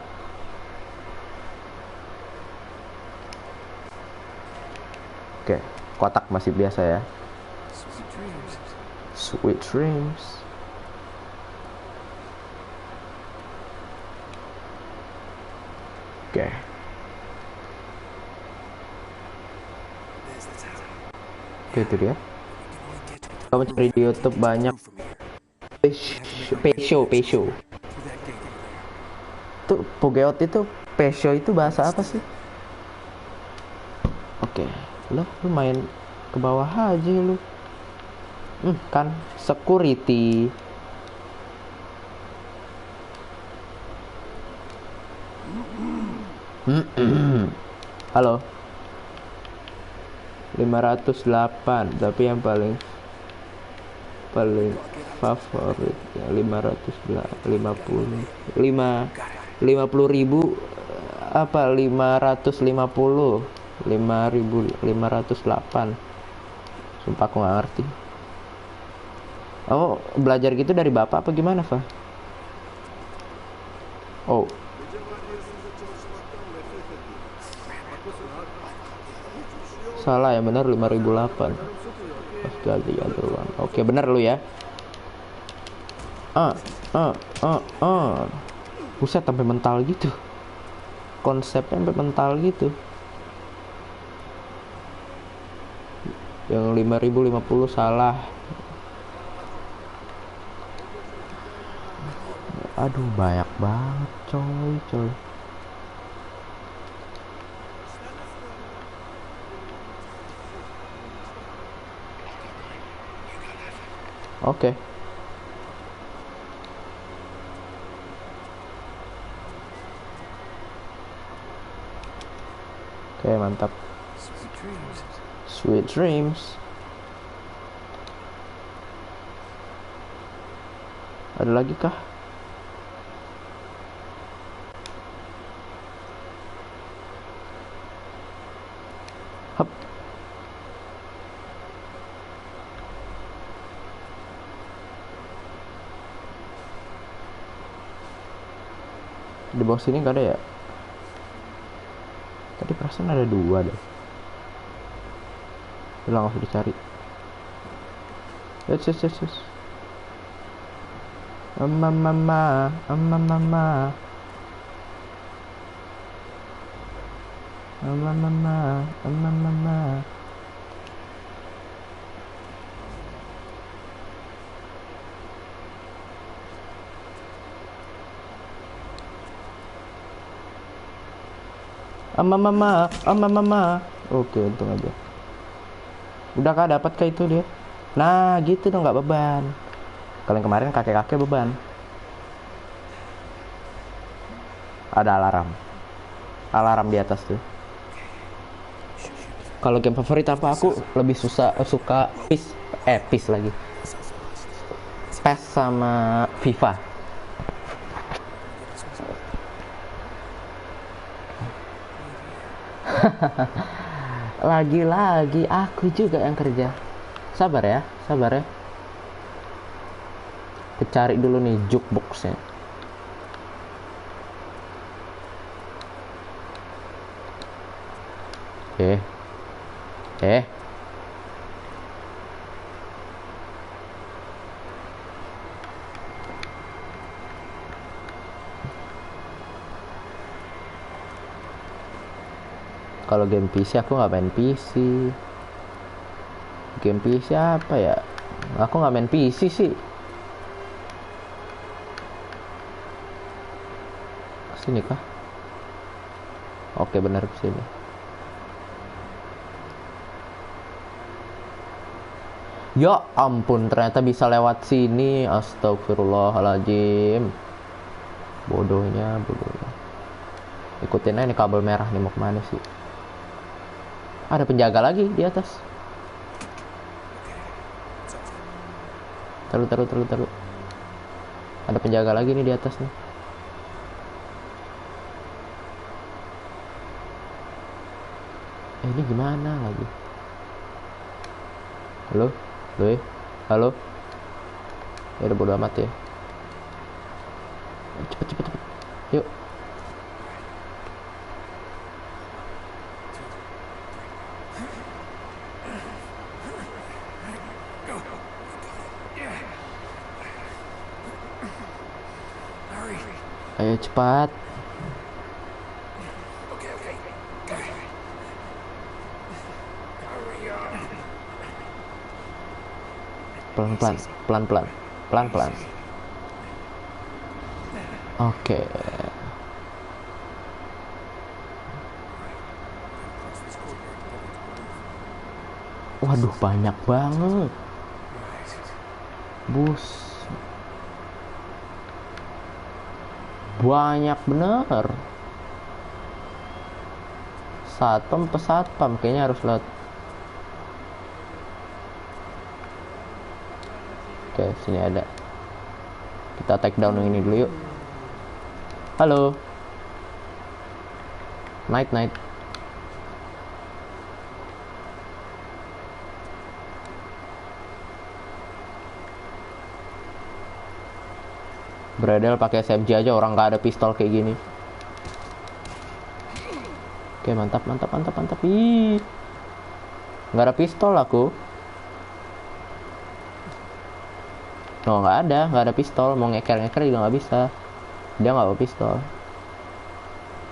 Oke, kotak masih biasa ya. Sweet dreams. Oke. Oke, itu dia. Kamu cari di YouTube banyak. Pesho. Tuh, Pugeot itu Pesho itu bahasa apa sih? Oke. Lu main ke bawah aja lu. Kan security. Halo. 508, tapi yang paling favorit ya 50.000 apa 550 5.508. Sumpah aku nggak ngerti. Oh, belajar gitu dari bapak apa gimana, Fa? Oh. Salah ya, benar 5.008. Ganti doang. Oke, benar lu ya. Buset, sampai mental gitu. Konsepnya sampai mental gitu. Yang 5.050 salah. Aduh, banyak banget coy. Oke. Oke, mantap. Sweet dreams. Ada lagi kah? Hup. Di bawah sini nggak ada ya? Tadi perasaan ada 2 deh. Udah nggak usah dicari. Yes. Mama. Mama. Oke, untung aja. Udah kah, dapat kah itu dia? Nah, gitu dong, nggak beban. Kalau yang kemarin kakek-kakek beban. Ada alarm di atas tuh. Kalau game favorit apa, aku lebih suka PES lagi. PES sama FIFA. Lagi-lagi aku juga yang kerja. Sabar ya. Cari dulu nih jukeboxnya. Kalau game PC aku nggak main PC. Game PC apa ya? Aku nggak main PC sih. Sini kah? Oke, benar sini. Ya ampun, ternyata bisa lewat sini. Astagfirullahaladzim. Bodohnya. Ikutin aja nih kabel merah nih, mau kemana sih? Ada penjaga lagi di atas. Taruh. Ada penjaga lagi nih di atas nih. Ini gimana lagi? Halo? Ya udah bodo amat ya. Cepet. Yuk. Ayo cepat. Pelan-pelan. Oke. Waduh, banyak banget. Bus. Banyak bener. Satpam kayaknya harus lihat. Oke, sini ada. Kita take down yang ini dulu yuk. Halo. Night. Bradel pakai SMG aja, orang nggak ada pistol kayak gini. Oke, mantap. Ih, nggak ada pistol aku. No, nggak ada pistol. Mau ngeker juga nggak bisa. Dia nggak bawa pistol.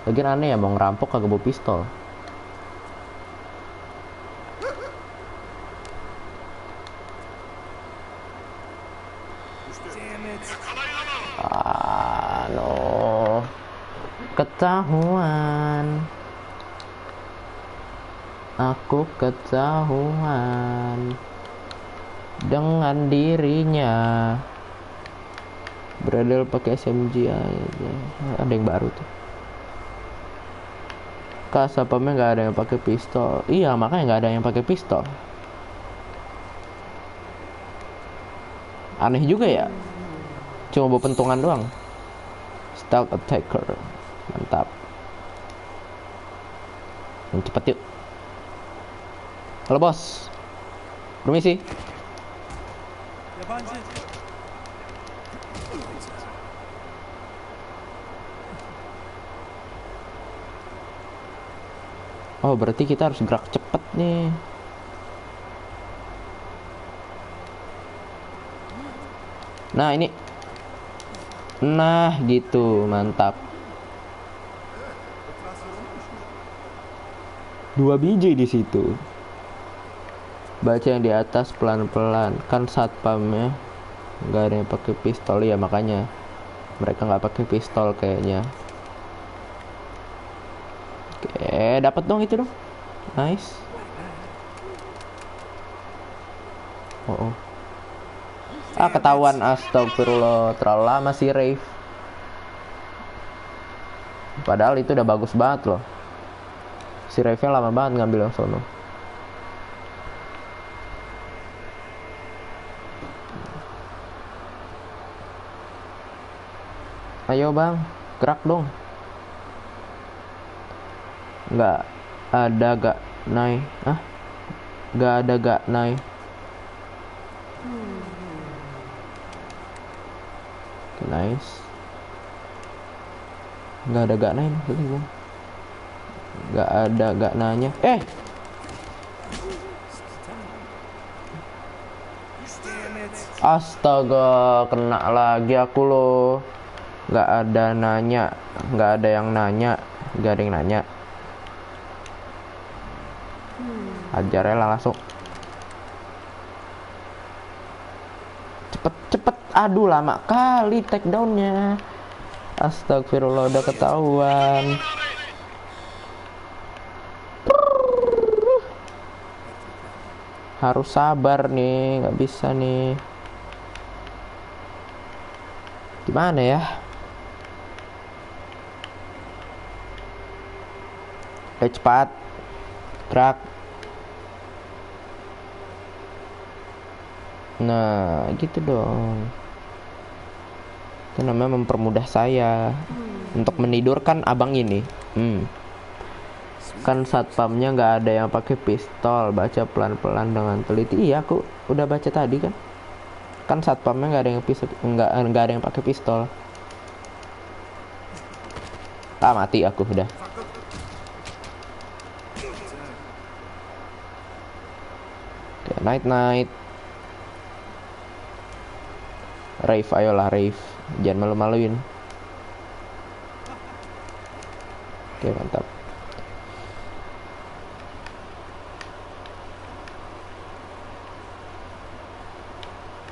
Lagian aneh ya, mau ngerampok kagak bawa pistol. No. Ketahuan. Aku ketahuan dengan dirinya. Bradel pakai SMG aja. Ada yang baru tuh. Satpamnya nggak ada yang pakai pistol. Iya, makanya nggak ada yang pakai pistol. Aneh juga ya. Cuma bawa pentungan doang. Stealth attacker. Mantap. Cepet yuk. Halo bos. Permisi. Oh, berarti kita harus gerak cepet nih. Nah, ini. Nah, gitu. Mantap. 2 biji di situ. Baca yang di atas pelan-pelan. Kan satpamnya nggak ada yang pakai pistol ya, makanya mereka nggak pakai pistol kayaknya. Oke, dapat dong itu dong. Nice. Oh. Ketahuan. Astagfirullah, terlalu lama sih Rave. Padahal itu udah bagus banget loh. Si Rave-nya lama banget ngambil yang sono. Ayo bang, gerak dong. Nggak ada gak naik. Nggak ada gak naik. Okay, nice. Nggak ada gak naik. Nggak ada gak nanya. Astaga, kena lagi aku loh. Nggak ada nanya. Nggak ada yang nanya. Nggak ada yang nanya. Hajar lah langsung. Cepet. Aduh, lama kali take downnya. Astagfirullah, udah ketahuan. Harus sabar nih, nggak bisa nih. Gimana ya? Cepat, gerak. Nah, gitu dong. Itu namanya mempermudah saya untuk menidurkan abang ini. Kan satpamnya nggak ada yang pakai pistol. Baca pelan-pelan dengan teliti. Iya, aku udah baca tadi kan. Kan satpamnya nggak ada yang nggak ada yang pakai pistol. Mati aku udah. Oke, night. Rave, ayolah Rave. Jangan malu-maluin. Oke, mantap.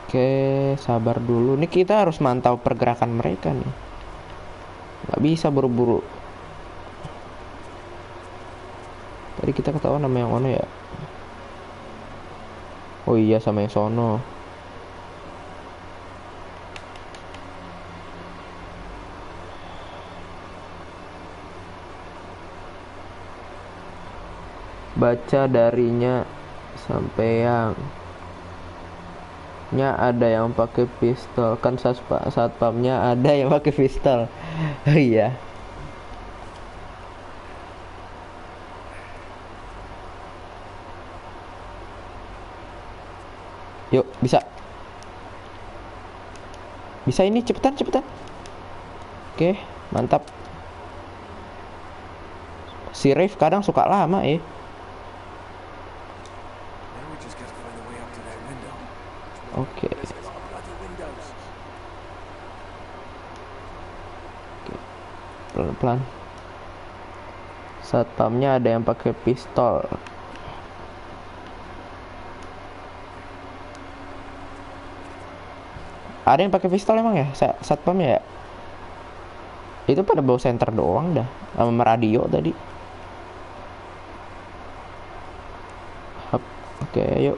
Oke, sabar dulu. Nih kita harus mantau pergerakan mereka nih. Nggak bisa buru-buru. Tadi kita ketahuan sama yang ono ya. Oh iya, sama yang sono. Baca darinya sampai yang ada yang pakai pistol. Kan satpamnya ada yang pakai pistol. Oh iya. Yuk, bisa ini, cepetan. Oke, mantap. Si Rave kadang suka lama ya. Oke. Pelan-pelan. Satpamnya ada yang pakai pistol. Ada yang pakai pistol emang ya? Satpamnya ya? Itu pada bawa senter doang dah. Sama radio tadi. Oke, yuk.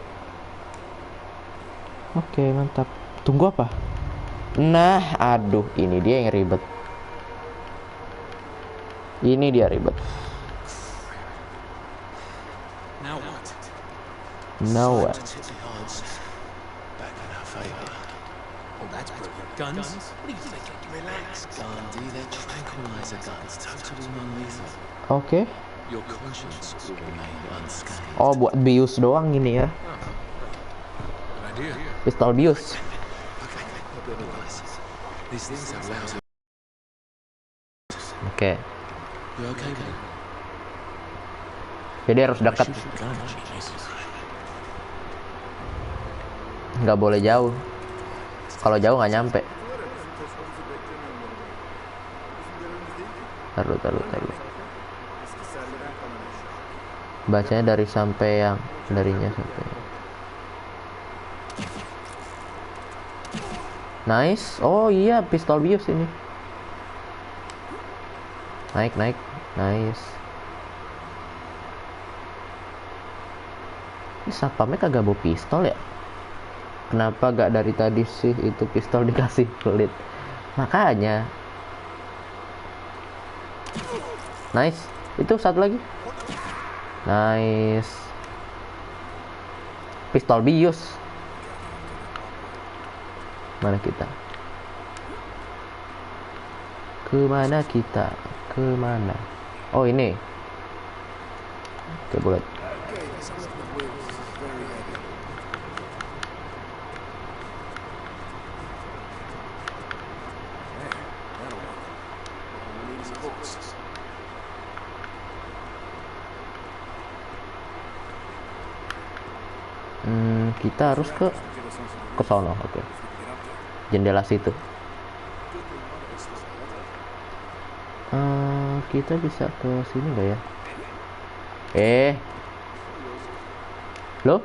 Oke, mantap. Tunggu apa? Nah, aduh, ini dia yang ribet. Ini dia ribet. Now what? Guns? What are you thinking? Relax, Gandhi. They're tranquilizer guns, totally non-lethal. Oke. Your conscience will remain unscathed. Oh, buat bius doang ini ya. Pistol bius. Oke. Jadi harus dekat. Nggak boleh jauh. Kalau jauh nggak nyampe. Taruh. Bacanya dari sampai yang darinya sampai. Nice. Oh iya, pistol bius ini. Naik. Nice. Ini satpamnya kagak bawa pistol ya? Kenapa gak dari tadi sih itu pistol dikasih pelit? Makanya. Nice. Itu satu lagi. Nice. Pistol bius. Mana kita? Kemana kita? Kemana? Oh ini. Oke, bulat. Kita harus ke sono. Oke. Jendela situ. Kita bisa ke sini nggak ya? Loh?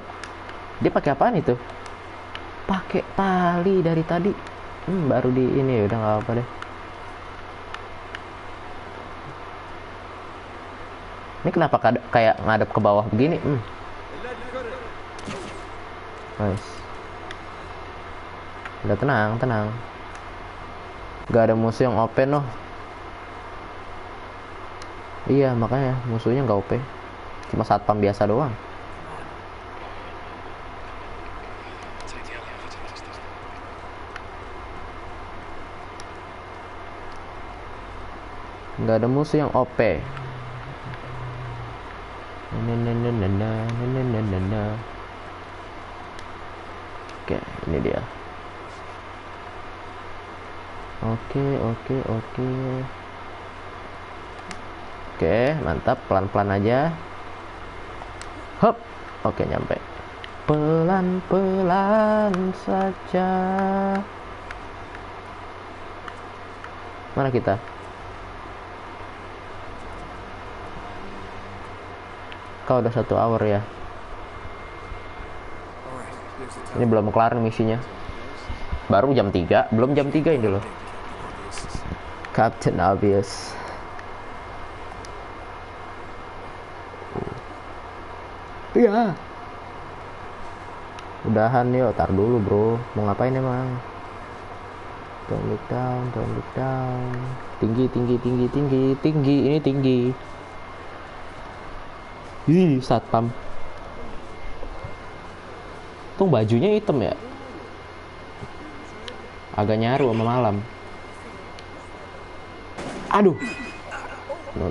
Dia pakai apaan itu? Pakai tali dari tadi. Baru di ini, udah nggak apa deh. Ini kenapa kayak ngadep ke bawah begini? Nice. Udah tenang. Gak ada musuh yang OP noh. Iya makanya musuhnya nggak OP. Cuma satpam biasa doang. Nggak ada musuh yang OP. Oke, ini dia. Oke. Oke, mantap. Pelan-pelan aja. Hop. Oke, nyampe. Pelan-pelan saja. Mana kita? Kau udah 1 hour ya. Ini belum kelar nih misinya. Baru jam 3. Belum jam 3 ini loh. Captain Obvious. Iya. Udahan yuk. Tar dulu bro. Mau ngapain emang? Don't look down. Tinggi. Ini tinggi. Ih, satpam. Tuh bajunya hitam ya. Agak nyaru sama malam. Aduh. No.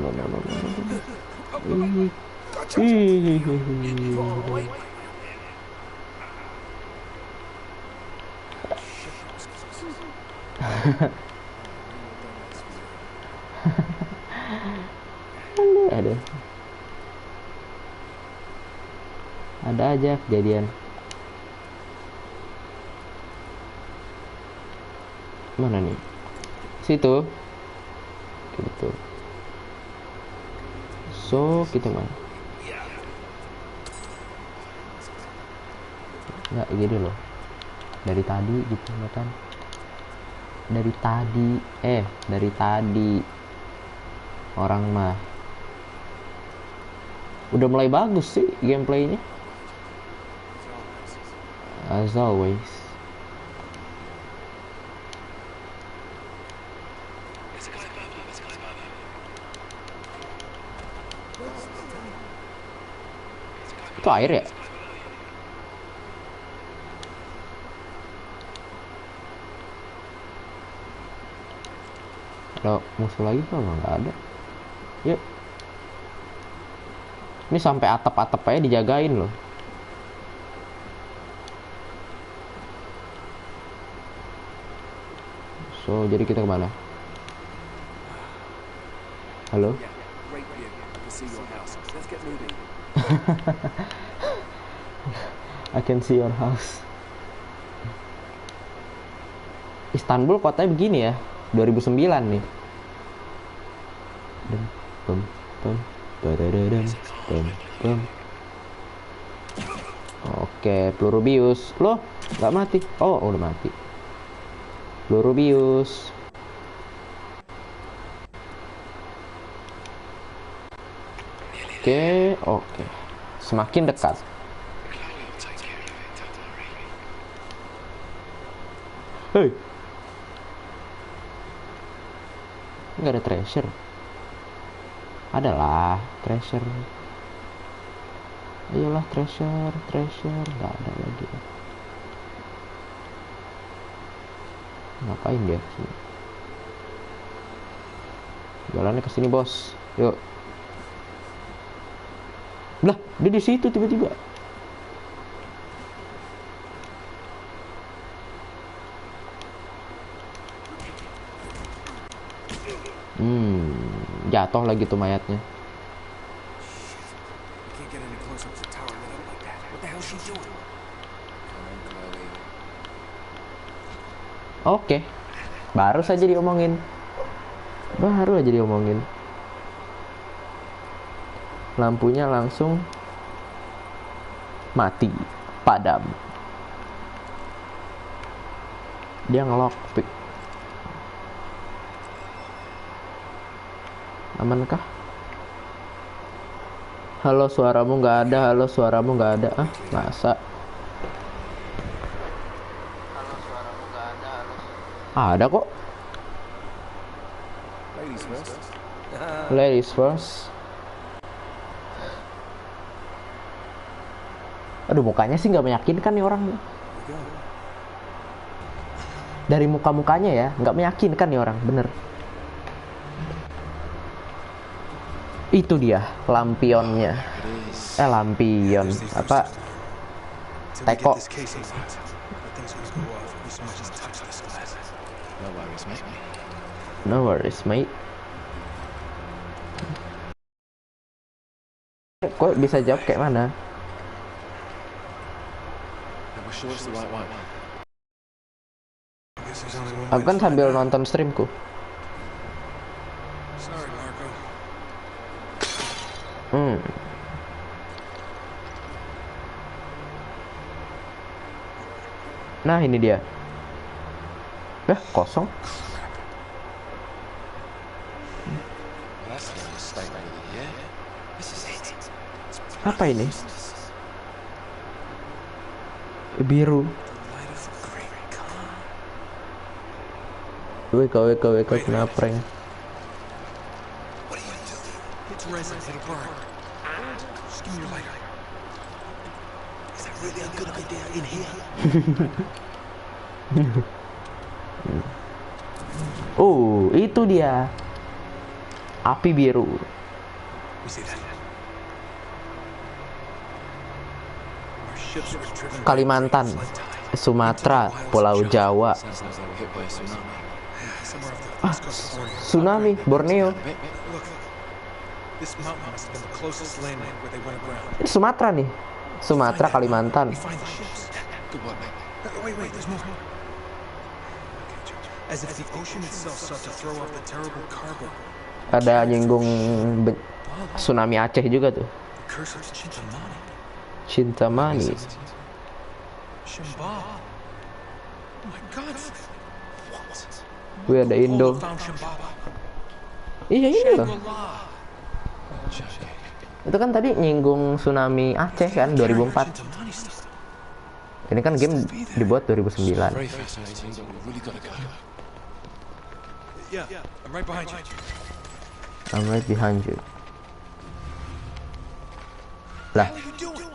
Ada aja kejadian. Mana nih? Situ. Gitu. So, kita mana? Nggak gini loh. Dari tadi gitu kan. Dari tadi. Orang mah udah mulai bagus sih gameplaynya. As always. Itu air ya? Kalau musuh lagi kok nggak ada. Yuk. Ini sampai atap-atap aja dijagain loh. So, jadi kita kemana? Halo? I can see your house. Istanbul kotanya begini ya. 2009 nih. Oke, peluru bius. Loh, nggak mati. Oh, udah mati. Peluru bius. Oke. Semakin dekat. Hei. Nggak ada treasure. Adalah treasure. Ayolah treasure. Nggak ada lagi. Ngapain dia kesini? Jalannya ke sini bos. Yuk. Lah, dia di situ tiba-tiba. Jatuh lagi tuh mayatnya. Oke. Baru aja diomongin. Lampunya langsung Mati. Padam. Dia ngelockpick. Amankah? Halo, suaramu nggak ada. Halo, suaramu nggak ada. Ah, masa? Halo, suaramu nggak ada. Halo. Ada kok. Ladies first. Ladies first. Aduh, mukanya sih nggak meyakinkan nih orang. Dari muka-mukanya ya, nggak meyakinkan nih orang, bener. Itu dia lampionnya. Lampion apa? Teko. No worries, mate. Kok bisa jawab kayak mana? Aku kan sambil nonton streamku. Nah, ini dia. Kosong. Apa ini? Biru. Weka kena prank. It's resin, it'll burn. Just give me your lighter. Is that really a good idea in here? Oh, itu dia. Api biru. We see that. Our ships were driven Kalimantan, Sumatera, Pulau Jawa. Tsunami, Borneo. Look, this mountain must have been the closest landing where they went aground. Ini Sumatera nih. Sumatera, Kalimantan. We find the ships. Good work, mate. Wait, there's more. As if the ocean itself sought to throw off the terrible cargo. Ada nyinggung tsunami Aceh juga tuh. The curse of Chintamani. Chintamani. Shambhala. Oh my God. Wih, ada Indo. Found Shambhala. Iya, ini loh. Shangri-La. Itu kan tadi nyinggung tsunami Aceh kan 2004. Chintamani stuff. Ini kan game dibuat 2009. Very fascinating, but we've really got to go. Yeah, I'm right behind you. I'm right behind you. Lah, What are you doing?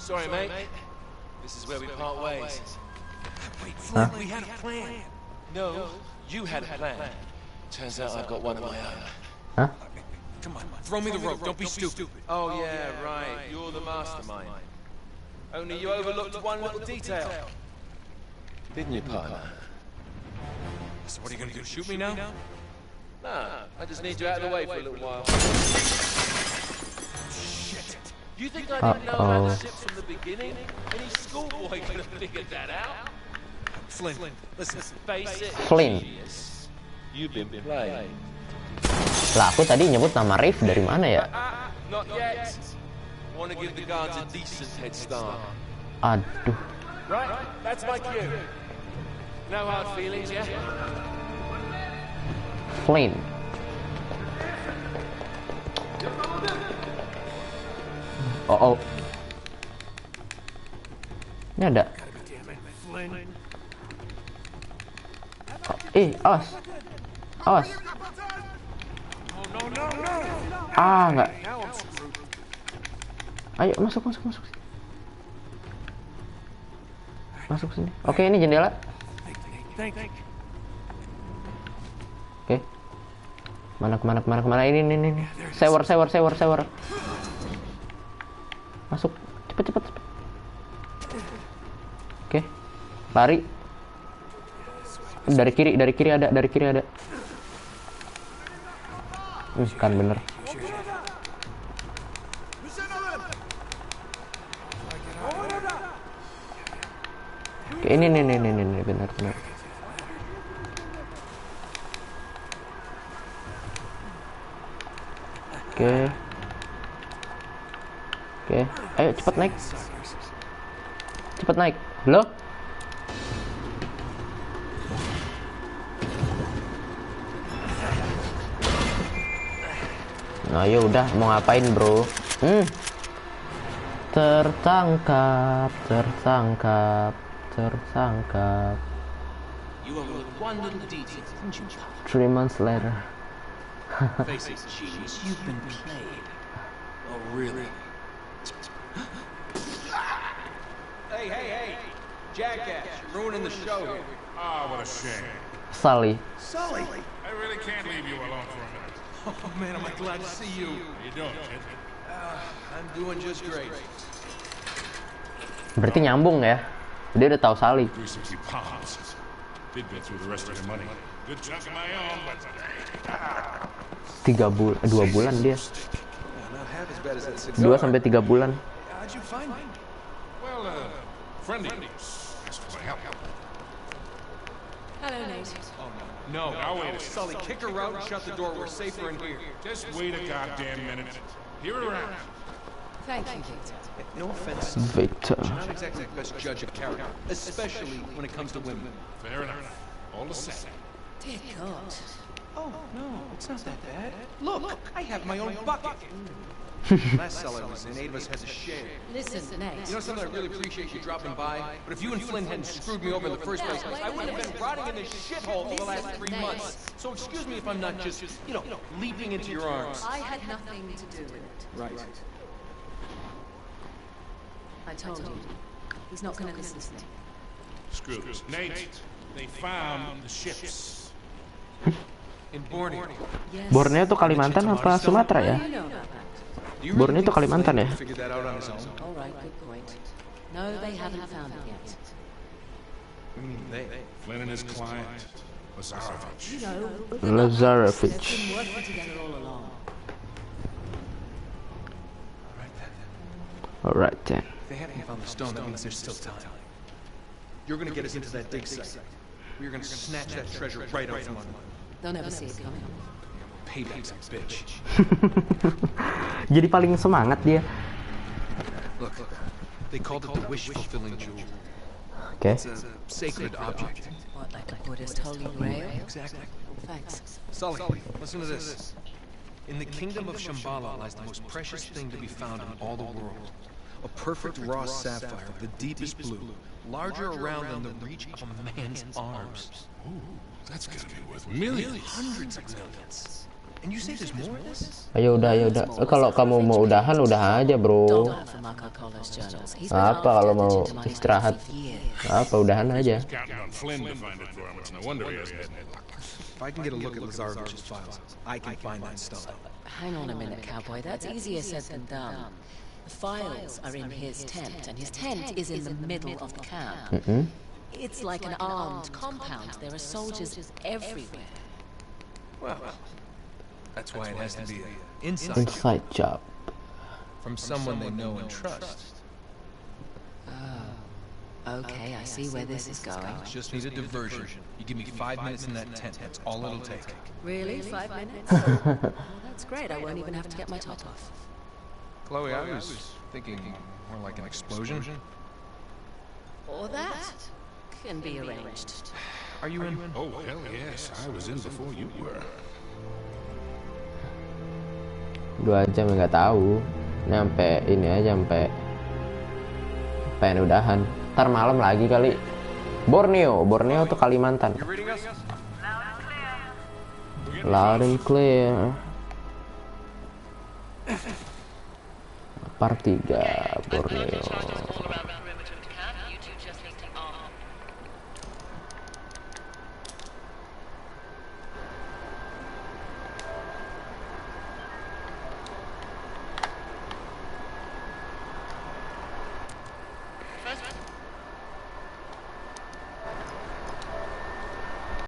Sorry, mate. This is where we part ways. Wait, Flynn, we had a plan. No, you had a plan. Turns out I've got one of my own. hah? Come on, throw me the rope. Don't be stupid. Oh, yeah, right. You're the mastermind. Only you overlooked one little detail. Didn't you, partner? So what are you gonna do? Shoot me now? Nah, I just need you out of the way for a little while. Shit. You think I didn't know about the ships from the beginning? Any schoolboy could have figured that out. Flynn, listen. Face it, Flynn. genius. You've been played. Lah, aku tadi nyebut nama Riff dari mana ya? Not yet. Want to give the guards a decent head start. Aduh. Right, that's my cue. No hard feelings, yeah? Flynn. Oh. Ini ada. Awas. Awas. Enggak. Ayo, masuk. Masuk sini. Oke, ini jendela. Oke. Mana ini. Sewer. Masuk. Cepet. Oke. Lari. Dari kiri ada. Kan bener. Oke, ini benar. Oke, Oke, ayo cepat naik. Cepat naik. Loh? Nah, ya udah, mau ngapain, bro? Tertangkap. You overlooked one little detail, didn't you? 3 months later. Face it, genius, you've been played. Oh, really? Hey! Jackass, you're ruining the show here. Ah, what a shame. Sully. Sully! I really can't leave you alone for a minute. Oh, man, am I glad to see you. How you doing, kid? I'm doing just great. Berarti nyambung ya? Dia udah tahu Sully. 360 pounds. Did go through the rest of your money. Good chunk of my own, but... 2 bulan dia. Not half as bad as that 2 sampai 3 bulan. How'd you find me? Well, friendly. Asked for my help. Hello, Nate. No, Now wait a Sully, kick her out and shut the door. We're safer in here. Just wait a goddamn minute. Hear her out. Thank you, Victor. No offense. Victor. You're not exactly the best judge of character, especially when it comes to women. Fair enough. All the same. Dear God. Oh, no, it's not that bad. Look, I have my own bucket. Last cell I was in, 8 of us had to share. Listen, Nate. You know something, I really appreciate you dropping by, but if you and Flynn hadn't screwed me over in the first place, I wouldn't have been rotting in this shithole for the last 3 months. So excuse me if I'm not just, leaping into your arms. I had nothing to do with it. Right. I told you. He's not going to listen to me. Screw this. Nate, they found the ships. In Borneo. Yes. Borneo tuh Kalimantan apa Sumatera ya? You know about that. Do you Borneo think itu Kalimantan ya? Flynn figured that out on his own? All right, good point. No, they haven't found it yet. I mean, they. Flynn and his client, Lazarovich. You know, Lazarovich. they've been working together all along. Alright then. If they haven't found the stone, that means there's still time. You're gonna get us into that dig site. We're gonna snatch that treasure right out from under. They'll never see it coming. Payback's a bitch. Jadi paling semangat dia. Look, they called it the wish-fulfilling jewel. Oke. It's a sacred object. What, like a Buddhist holy grail? Exactly. Thanks. Sully, listen to this. In the kingdom of Shambhala lies the most precious thing to be found in all the world. A perfect raw sapphire of the deepest blue, larger around than the reach of a man's arms. Ooh, that's gonna be worth millions. Hundreds of millions. And you say there's more of this? Ayo udah. Kalau kamu mau udahan, udah aja, bro. Don't laugh at Marco Polo's journals. He's been Apa after kalau mau Digimon for istirahat? 50 years. Apa udahan aja. Counting on Flynn to find it for him. It's no wonder he hasn't had any luck. If I can get a look at Lazarovich's files, I can find that stone. Hang on a minute, cowboy. That's easier said than done. The files are in his tent, and his tent is in the middle of the camp. It's like an armed compound. There are soldiers everywhere. Well, that's why it has to be an inside job Inside job. from someone they know and trust. Okay, I see where this is going. Just need a diversion. You give me 5 minutes in that tent, that's all it'll take. Really? 5 minutes? Well, that's great. I won't even have to get my top off. Chloe, I was thinking more like an explosion. Or that can be arranged. Are you in? Oh, hell yes. I was in before you were. 2 jam nggak tahu. Nyampe ini aja, sampai pengen udahan. Ntar malam lagi kali. Borneo tuh Kalimantan. You reading us? Loud and clear. Part 3 Borneo.